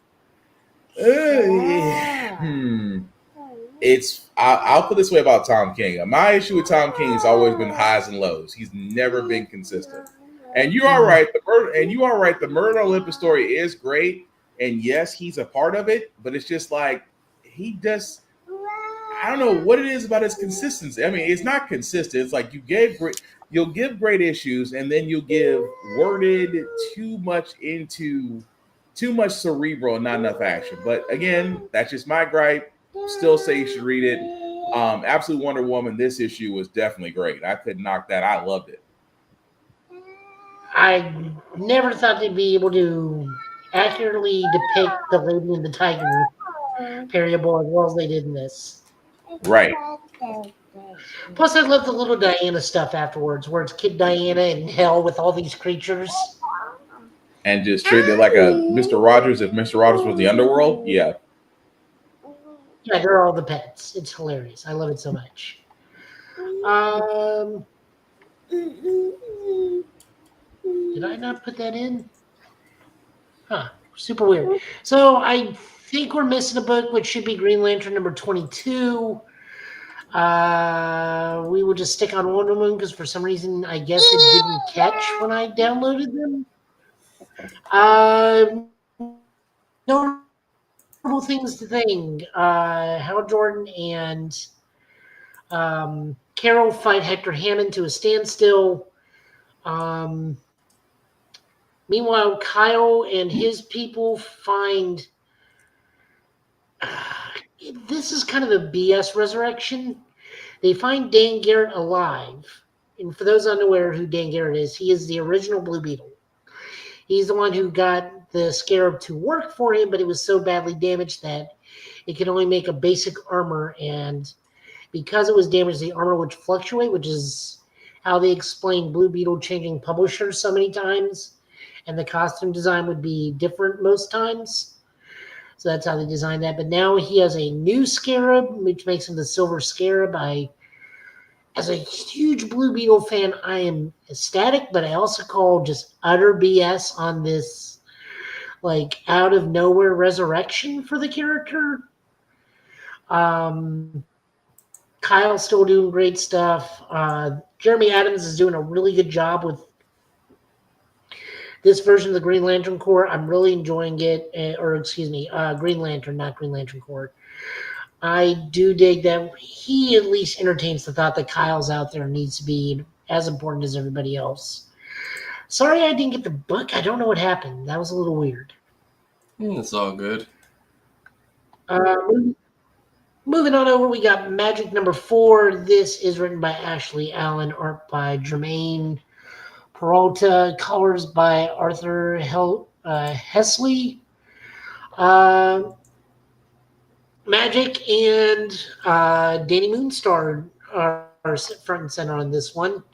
I'll put it this way about Tom King. My issue with Tom King has always been highs and lows. He's never been consistent. And you are right. The Murder on Olympus story is great. And yes, he's a part of it, but it's just like I don't know what it is about his consistency. I mean, it's not consistent. It's like you'll give great issues, and then you'll give worded too much cerebral and not enough action. But again, that's just my gripe. Still say you should read it. Absolute Wonder Woman, this issue was definitely great. I couldn't knock that. I loved it. I never thought they'd be able to accurately depict the Lady and the Tiger parable as well as they did in this. Right. Plus, I love the little Diana stuff afterwards, where it's Kid Diana in hell with all these creatures. And just treat it like a Mr. Rogers if Mr. Rogers was the underworld? Yeah. Yeah, they're all the pets. It's hilarious. I love it so much. Did I not put that in? Huh. Super weird. So I think we're missing a book, which should be Green Lantern number 22. We will just stick on Wonder Woman because for some reason I guess it didn't catch when I downloaded them. Notable things to think. Hal Jordan and Carol fight Hector Hammond to a standstill. Meanwhile, Kyle and his people find... this is kind of a BS resurrection. They find Dan Garrett alive. And for those unaware who Dan Garrett is, he is the original Blue Beetle. He's the one who got the Scarab to work for him, but it was so badly damaged that it could only make a basic armor. And because it was damaged, the armor would fluctuate, which is how they explain Blue Beetle changing publishers so many times. And the costume design would be different most times. So that's how they designed that. But now he has a new Scarab, which makes him the Silver Scarab. As a huge Blue Beetle fan, I am ecstatic, but I also call just utter BS on this, like, out of nowhere resurrection for the character. Kyle's still doing great stuff. Jeremy Adams is doing a really good job with this version of the Green Lantern Corps. I'm really enjoying it. Green Lantern, not Green Lantern Corps. I do dig that he at least entertains the thought that Kyle's out there and needs to be as important as everybody else. Sorry I didn't get the book. I don't know what happened. That was a little weird. It's all good. Moving on over, we got Magic number 4. This is written by Ashley Allen, art by Jermaine Peralta, colors by Arthur Hesley. Magic and Danny Moonstar are front and center on this one.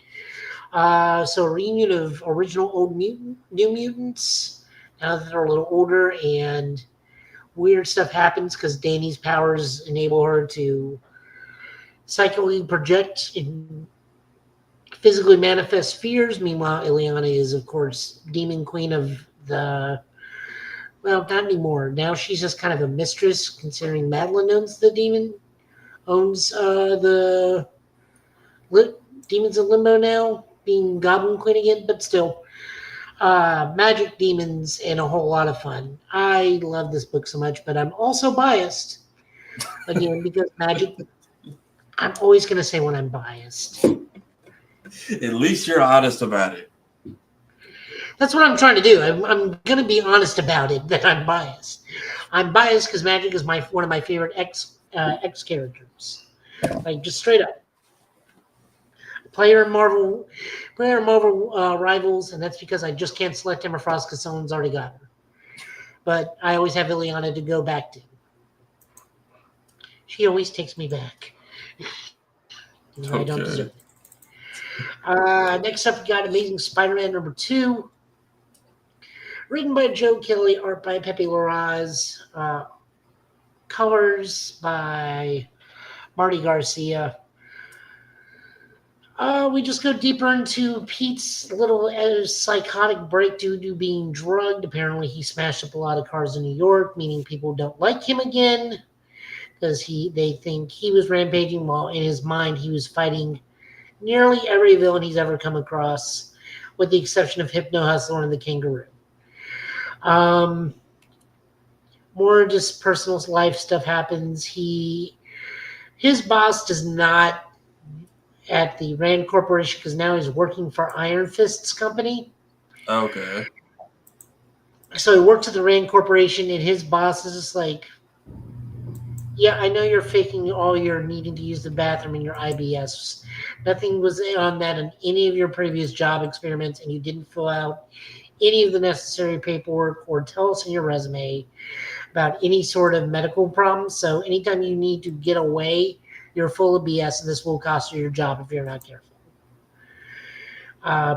So a reunion of original old New Mutants, now that they're a little older, and weird stuff happens because Danny's powers enable her to psychically project and physically manifest fears. Meanwhile, Ileana is, of course, Demon Queen of the... Well, not anymore. Now she's just kind of a mistress, considering Madeline owns the Demons of Limbo now, being Goblin Queen again, but still. Magic, demons, and a whole lot of fun. I love this book so much, but I'm also biased. Again, because Magic, I'm always going to say when I'm biased. At least you're honest about it. That's what I'm trying to do. I'm going to be honest about it, that I'm biased. I'm biased because Magic is one of my favorite X characters. Like, just straight up. Player Marvel Rivals, and that's because I just can't select Emma Frost because someone's already got her. But I always have Ileana to go back to. She always takes me back. Okay. I don't deserve it. Next up, we got Amazing Spider-Man number 2. Written by Joe Kelly, art by Pepe Larraz, colors by Marty Garcia. We just go deeper into Pete's little psychotic break due to being drugged. Apparently, he smashed up a lot of cars in New York, meaning people don't like him again because they think he was rampaging while in his mind he was fighting nearly every villain he's ever come across, with the exception of Hypno Hustler and the Kangaroo. More just personal life stuff happens. His boss does not at the Rand Corporation because now he's working for Iron Fist's company. Okay. So he works at the Rand Corporation, and his boss is just like, yeah, I know you're faking all your needing to use the bathroom in your IBS. Nothing was on that in any of your previous job experiments, and you didn't fill out any of the necessary paperwork or tell us in your resume about any sort of medical problems. So anytime you need to get away, you're full of BS, and this will cost you your job if you're not careful.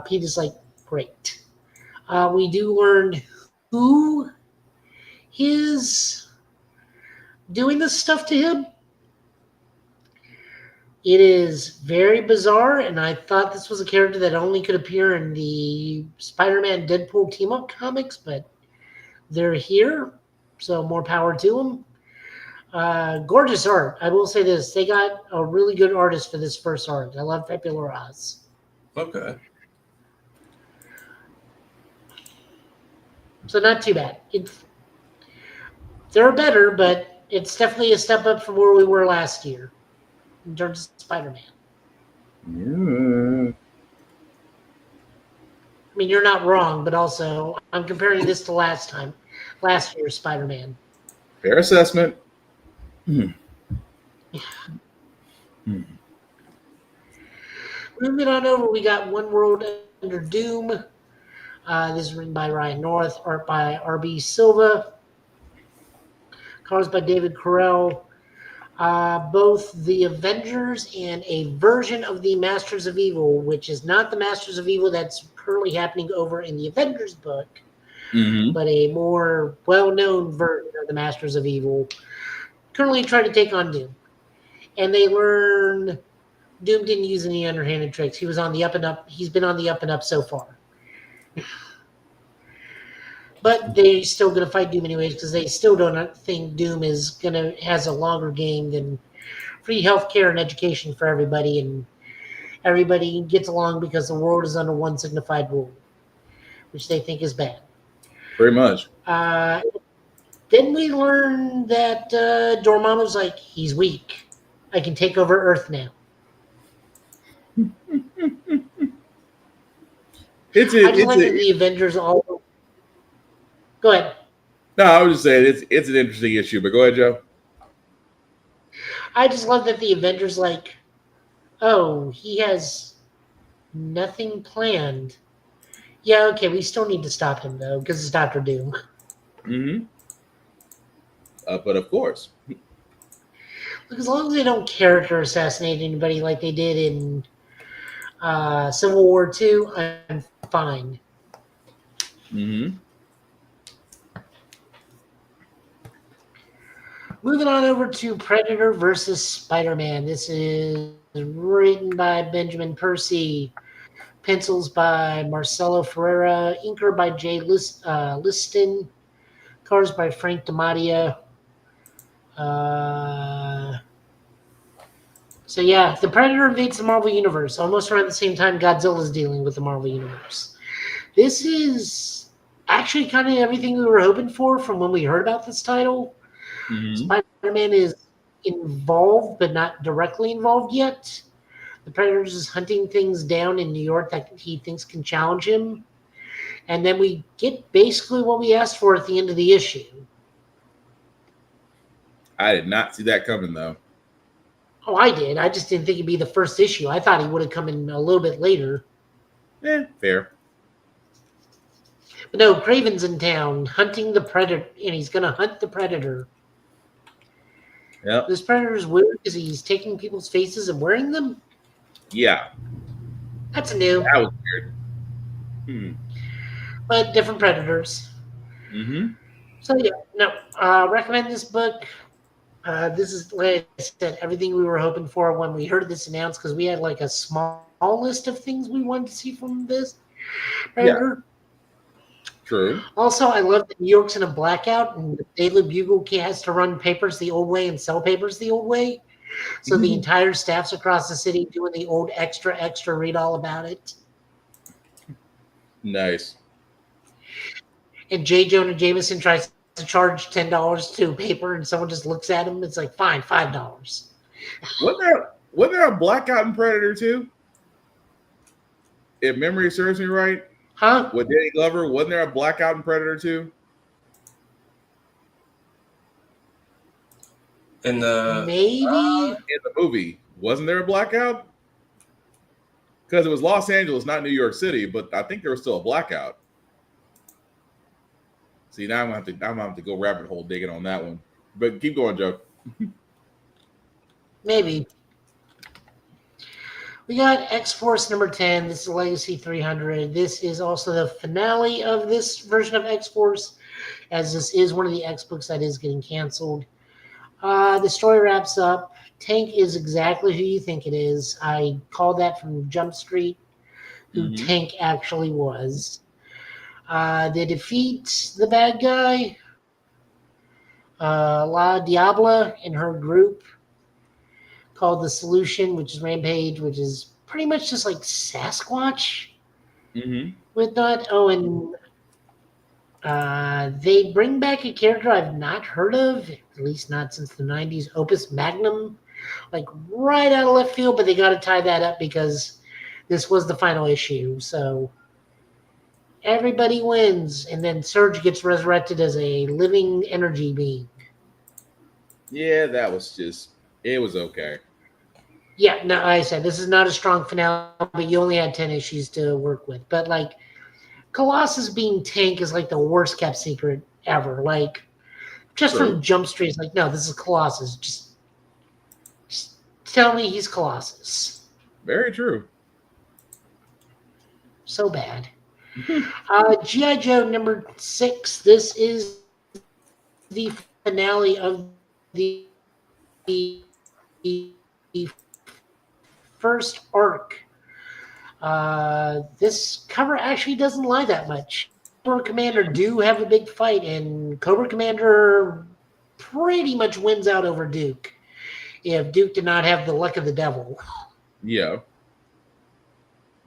Pete is like, great. We do learn who is doing this stuff to him. It is very bizarre, and I thought this was a character that only could appear in the Spider-Man Deadpool team-up comics, but they're here, so more power to them. Gorgeous art. I will say this. They got a really good artist for this first art. I love Pepe Larraz. Okay. So not too bad. They're better, but it's definitely a step up from where we were last year. in terms of Spider-Man. Yeah. I mean, you're not wrong, but also I'm comparing this to last year's Spider-Man. Fair assessment. Moving on over, we got One World Under Doom. This is written by Ryan North, art by R.B. Silva, colors by David Carell. Both the Avengers and a version of the Masters of Evil, which is not the Masters of Evil that's currently happening over in the Avengers book, but a more well-known version of the Masters of Evil, currently trying to take on Doom. And they learn Doom didn't use any underhanded tricks. He was on the up and up. He's been on the up and up so far. But they're still going to fight Doom anyways because they still don't think Doom has a longer game than free healthcare and education for everybody, and everybody gets along because the world is under one signified rule, which they think is bad. Very much. Then we learn that Dormammu's like, he's weak. I can take over Earth now. I just like that the Avengers all... Go ahead. No, I was just saying it's an interesting issue, but go ahead, Joe. I just love that the Avengers like, oh, he has nothing planned. Yeah, okay, we still need to stop him though, because it's Dr. Doom. But of course. Look, as long as they don't character assassinate anybody like they did in Civil War II, I'm fine. Moving on over to Predator versus Spider-Man. This is written by Benjamin Percy, pencils by Marcelo Ferreira, inker by Jay Liston, colors by Frank DiMattia. So yeah, the Predator invades the Marvel Universe almost around the same time Godzilla's dealing with the Marvel Universe. This is actually kind of everything we were hoping for from when we heard about this title. Spider-Man is involved, but not directly involved yet. The Predator is hunting things down in New York that he thinks can challenge him. And then we get basically what we asked for at the end of the issue. I did not see that coming, though. Oh, I did. I just didn't think it'd be the first issue. I thought he would have come in a little bit later. Fair. But no, Kraven's in town hunting the Predator, and he's going to hunt the Predator. Yep. This Predator is weird because he's taking people's faces and wearing them. Yeah. That's new. That was weird. But different Predators. So yeah, no, recommend this book. This is, like I said, everything we were hoping for when we heard this announced, because we had like a small list of things we wanted to see from this Predator. True. Also, I love that New York's in a blackout, and the Daily Bugle has to run papers the old way and sell papers the old way. So the entire staff's across the city doing the old extra, read all about it. Nice. And J. Jonah Jameson tries to charge $10 to paper, and someone just looks at him. It's like, fine, $5. Wasn't there a blackout in Predator 2? If memory serves me right. Huh? With Danny Glover, wasn't there a blackout in Predator 2? In the maybe in the movie, wasn't there a blackout? Because it was Los Angeles, not New York City, but I think there was still a blackout. See, now I'm gonna have to go rabbit hole digging on that one. But keep going, Joe. Maybe. We got X-Force number 10. This is Legacy 300. This is also the finale of this version of X-Force, as this is one of the X books that is getting canceled. The story wraps up. Tank is exactly who you think it is. I called that from Jump Street, who Tank actually was. They defeat the bad guy, La Diabla and her group, called The Solution, which is Rampage, which is pretty much just like Sasquatch with that. Oh, and they bring back a character I've not heard of, at least not since the 90s, Opus Magnum. like right out of left field, but they got to tie that up because this was the final issue. So everybody wins, and then Surge gets resurrected as a living energy being. Yeah, that was just, it was okay. Yeah, no, I said this is not a strong finale, but you only had 10 issues to work with. But like Colossus being Tank is like the worst kept secret ever. Like just True. from Jump Street, it's like, no, this is Colossus. Just tell me he's Colossus. Very true. So bad. G.I. Joe number 6. This is the finale of the first arc. This cover actually doesn't lie that much. Cobra Commander do have a big fight, and Cobra Commander pretty much wins out over Duke if Duke did not have the luck of the devil. Yeah.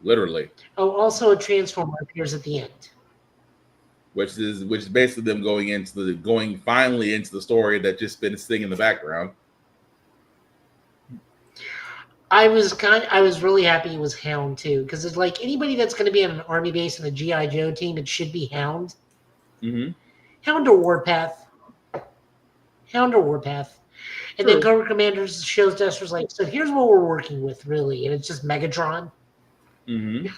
Literally. Oh, also a Transformer appears at the end. Which is basically them going finally into the story that just been sitting in the background. I was really happy it was Hound too, because it's like anybody that's going to be on an army base in a G.I. Joe team, it should be Hound. Mm-hmm. Hound or Warpath. Hound or Warpath. And then Cobra Commander shows Desper's like, so here's what we're working with, really. And it's just Megatron. Mm-hmm.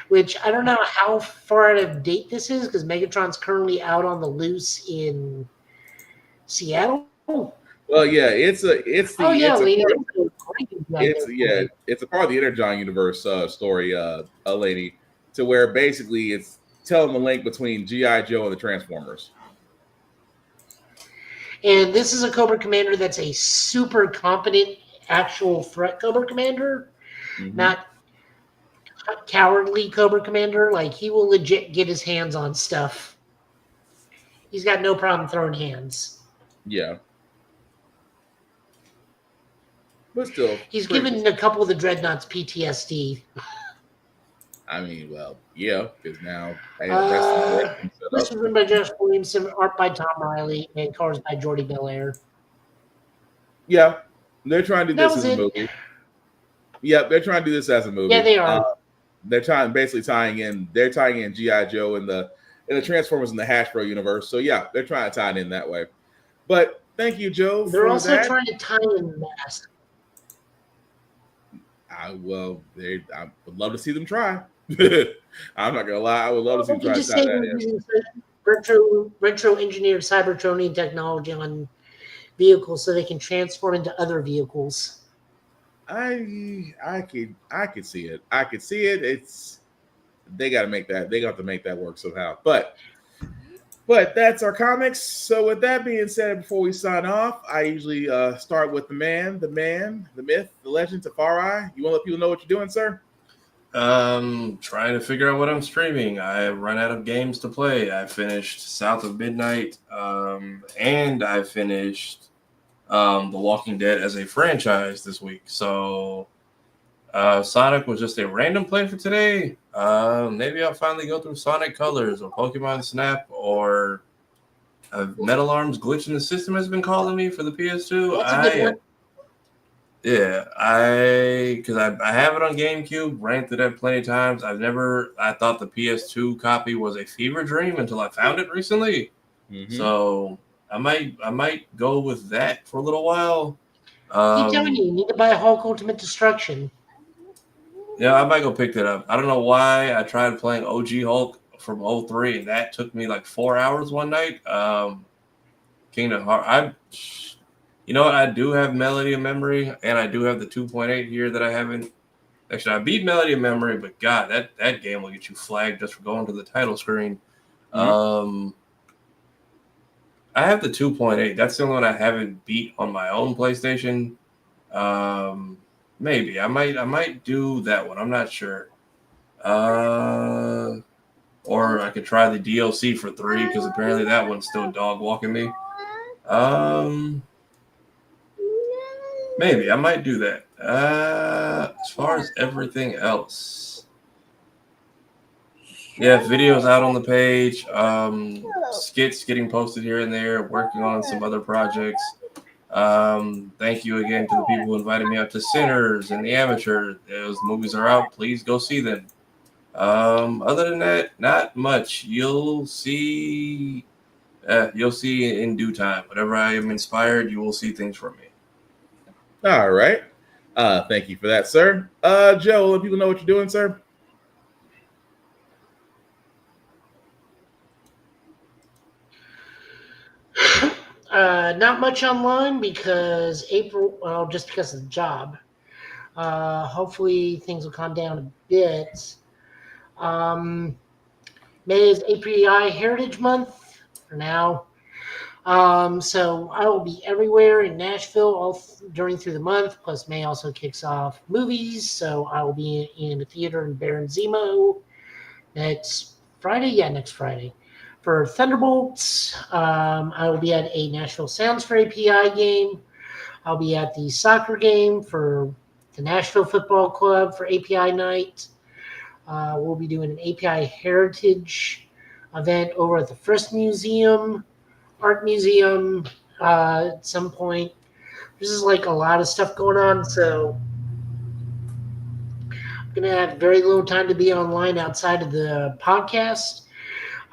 Which I don't know how far out of date this is, because Megatron's currently out on the loose in Seattle. Well, yeah, it's a part of the Energon universe story, Lady, to where basically it's telling the link between G.I. Joe and the Transformers. And this is a Cobra Commander that's a super competent actual threat Cobra Commander, not cowardly Cobra Commander. Like, he will legit get his hands on stuff. He's got no problem throwing hands. Yeah. But still, he's given a couple of the Dreadnoughts PTSD. I mean, well, yeah, because now this was written by Josh Williamson, art by Tom Riley, and colors by Jordi Belair. Yeah, they're trying to do this as a movie. Yeah, they're trying to do this as a movie. Yeah, they are. They're tying in G.I. Joe and the Transformers in the Hasbro universe. So yeah, they're trying to tie it in that way. But thank you, Joe. They're also trying to tie in Mask. I would love to see them try. I'm not gonna lie, I would love to see them try to tie that in. Retro engineered Cybertronian technology on vehicles so they can transform into other vehicles. I could see it. I could see it. They got to make that. They got to make that work somehow. But that's our comics. So with that being said, before we sign off, I usually start with the man, the myth, the legend, Tafari. You want to let people know what you're doing, sir? Trying to figure out what I'm streaming. I run out of games to play. I finished South of Midnight, and I finished The Walking Dead as a franchise this week. So Sonic was just a random play for today. Maybe I'll finally go through Sonic Colors or Pokemon Snap or Metal Arms Glitch in the System has been calling me for the PS2. Because I have it on GameCube, ran through that plenty of times. I thought the PS2 copy was a fever dream until I found it recently. Mm-hmm. So I might go with that for a little while. Keep telling you need to buy Hulk Ultimate Destruction. Yeah, I might go pick that up. I don't know why I tried playing OG Hulk from 03, and that took me like 4 hours one night. Kingdom Hearts. You know what? I do have Melody of Memory, and I do have the 2.8 here that I haven't. Actually, I beat Melody of Memory, but God, that game will get you flagged just for going to the title screen. Mm-hmm. I have the 2.8. That's the only one I haven't beat on my own PlayStation. Maybe I might do that one. I'm not sure. Or I could try the DLC for 3 because apparently that one's still dog walking me. Maybe I might do that. As far as everything else, yeah, videos out on the page. Skits getting posted here and there. Working on some other projects. Thank you again to the people who invited me out to Sinners and The Amateur. Those movies are out. Please go see them. Other than that, not much. You'll see in due time. Whenever I am inspired, you will see things from me. All right. Thank you for that, sir. Joe, let people know what you're doing, sir. Not much online because just because of the job. Hopefully things will calm down a bit. May is API Heritage Month for now. So I will be everywhere in Nashville through the month. Plus May also kicks off movies. So I will be in a theater in Baron Zemo next Friday. Yeah, next Friday. For Thunderbolts, I will be at a Nashville Sounds for API game. I'll be at the soccer game for the Nashville Football Club for API night. We'll be doing an API Heritage event over at the Frisk Museum, Art Museum at some point. There's just like a lot of stuff going on, so I'm going to have very little time to be online outside of the podcast.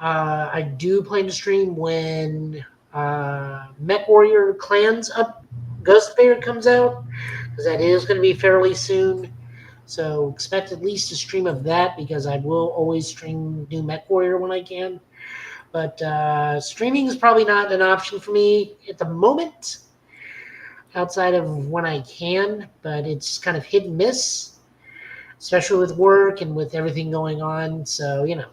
I do plan to stream when Mech Warrior Clans Up Ghost Bear comes out, because that is going to be fairly soon. So expect at least a stream of that, because I will always stream new Mech Warrior when I can. But streaming is probably not an option for me at the moment, outside of when I can. But it's kind of hit and miss, especially with work and with everything going on. So, you know.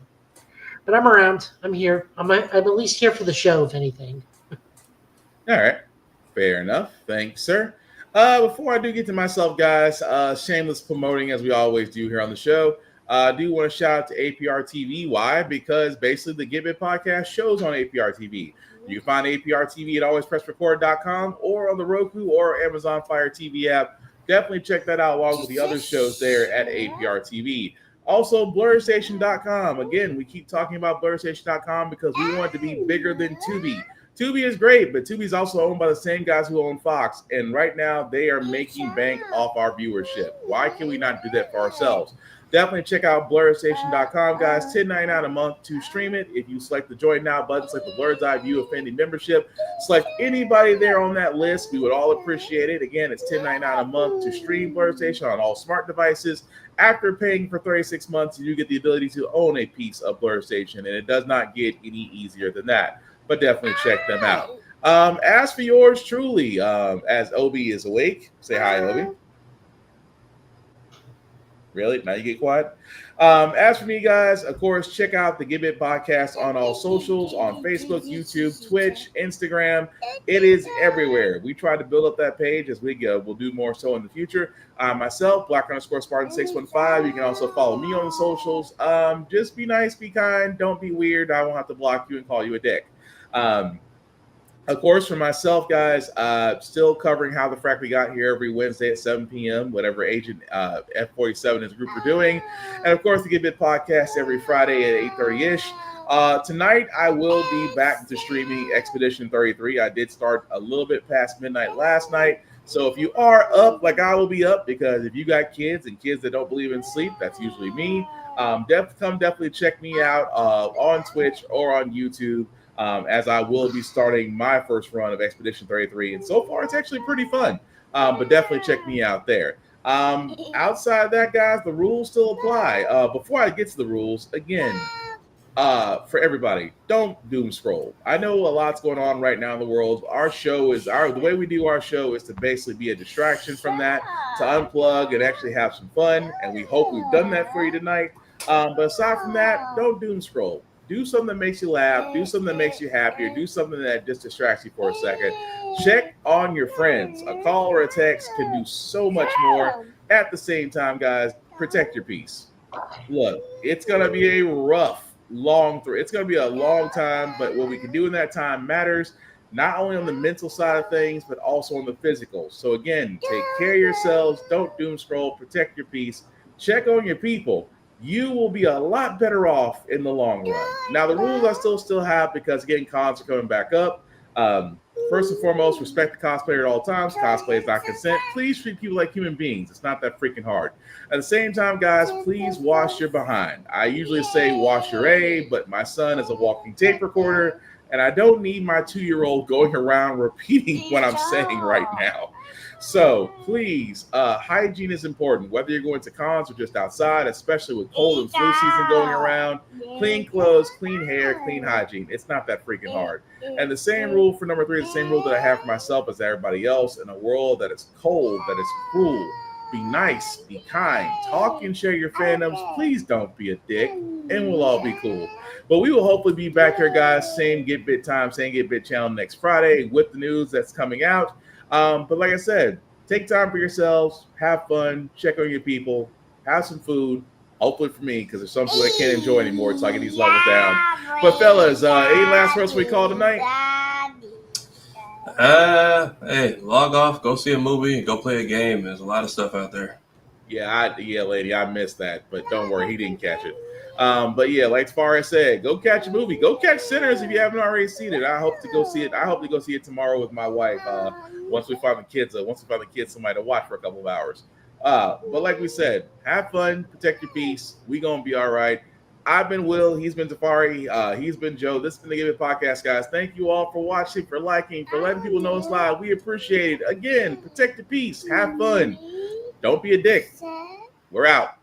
But I'm around. I'm here. I'm at least here for the show, if anything. All right. Fair enough. Thanks, sir. Before I do get to myself, guys, shameless promoting as we always do here on the show. I do want to shout out to APR TV. Why? Because basically the Get Bit podcast shows on APR TV. You can find APR TV at alwayspressrecord.com or on the Roku or Amazon Fire TV app. Definitely check that out along with the other shows there at APR TV. Also, BlurStation.com. Again, we keep talking about BlurStation.com because we want it to be bigger than Tubi. Tubi is great, but Tubi is also owned by the same guys who own Fox. And right now, they are making bank off our viewership. Why can we not do that for ourselves? Definitely check out BlurStation.com, guys. $10.99 a month to stream it. If you select the Join Now button, select the Blur's Eye View Affinity membership, select anybody there on that list. We would all appreciate it. Again, it's $10.99 a month to stream BlurStation on all smart devices. After paying for 36 months, you get the ability to own a piece of BlurStation, and it does not get any easier than that. But definitely check them out. As for yours truly, as Obi is awake, say hi, Obi. Really? Now you get quiet? As for me, guys, of course, check out the Get Bit podcast on all socials, on Facebook, YouTube, Twitch, Instagram. It is everywhere. We try to build up that page as we go. We'll do more so in the future. Myself, Black_Spartan615. You can also follow me on the socials. Just be nice, be kind. Don't be weird. I won't have to block you and call you a dick. Of course, for myself, guys, still covering How the Frack We Got here every Wednesday at 7 p.m., whatever Agent F47 and his group are doing. And, of course, the Get Bit podcast every Friday at 8:30-ish. Tonight, I will be back to streaming Expedition 33. I did start a little bit past midnight last night. So if you are up, like I will be up, because if you got kids and kids that don't believe in sleep, that's usually me. Definitely check me out on Twitch or on YouTube. As I will be starting my first run of Expedition 33. And so far, it's actually pretty fun. But definitely check me out there. Outside of that, guys, the rules still apply. Before I get to the rules, again, for everybody, don't doom scroll. I know a lot's going on right now in the world. Our show is the way we do our show is to basically be a distraction from that, to unplug and actually have some fun. And we hope we've done that for you tonight. But aside from that, don't doom scroll. Do something that makes you laugh. Do something that makes you happier. Do something that just distracts you for a second. Check on your friends. A call or a text can do so much more. At the same time, guys, protect your peace. Look, it's going to be a rough, it's going to be a long time, but what we can do in that time matters, not only on the mental side of things, but also on the physical. So again, take care of yourselves. Don't doom scroll. Protect your peace. Check on your people. You will be a lot better off in the long run. Now, the rules I still have, because, again, cons are coming back up. First and foremost, respect the cosplayer at all times. Cosplay is not consent. Please treat people like human beings. It's not that freaking hard. At the same time, guys, please wash your behind. I usually say wash your A, but my son is a walking tape recorder, and I don't need my 2-year-old going around repeating what I'm saying right now. So please, hygiene is important, whether you're going to cons or just outside, especially with cold and flu season going around. Clean clothes, clean hair, clean hygiene. It's not that freaking hard. And the same rule for number 3, the same rule that I have for myself as everybody else. In a world that is cold, that is cruel, be nice, be kind, talk and share your fandoms. Please don't be a dick, and we'll all be cool. But we will hopefully be back here, guys. Same Get Bit time, same Get Bit channel next Friday with the news that's coming out. But like I said, take time for yourselves, have fun, check on your people, have some food. Hopefully for me, because there's some food I can't enjoy anymore until I get these levels down. But fellas, any last words we call tonight? Hey, log off, go see a movie, go play a game. There's a lot of stuff out there. Yeah, lady, I missed that, but don't worry, he didn't catch it. But yeah, like Farah said, go catch a movie. Go catch Sinners if you haven't already seen it. I hope to go see it. I hope to go see it tomorrow with my wife. Once we find the kids, somebody to watch for a couple of hours. But like we said, have fun, protect your peace. We gonna be all right. I've been Will. He's been Tafari. He's been Joe. This has been the Give It Podcast, guys. Thank you all for watching, for liking, for letting people know it's live. We appreciate it. Again, protect your peace. Have fun. Don't be a dick. We're out.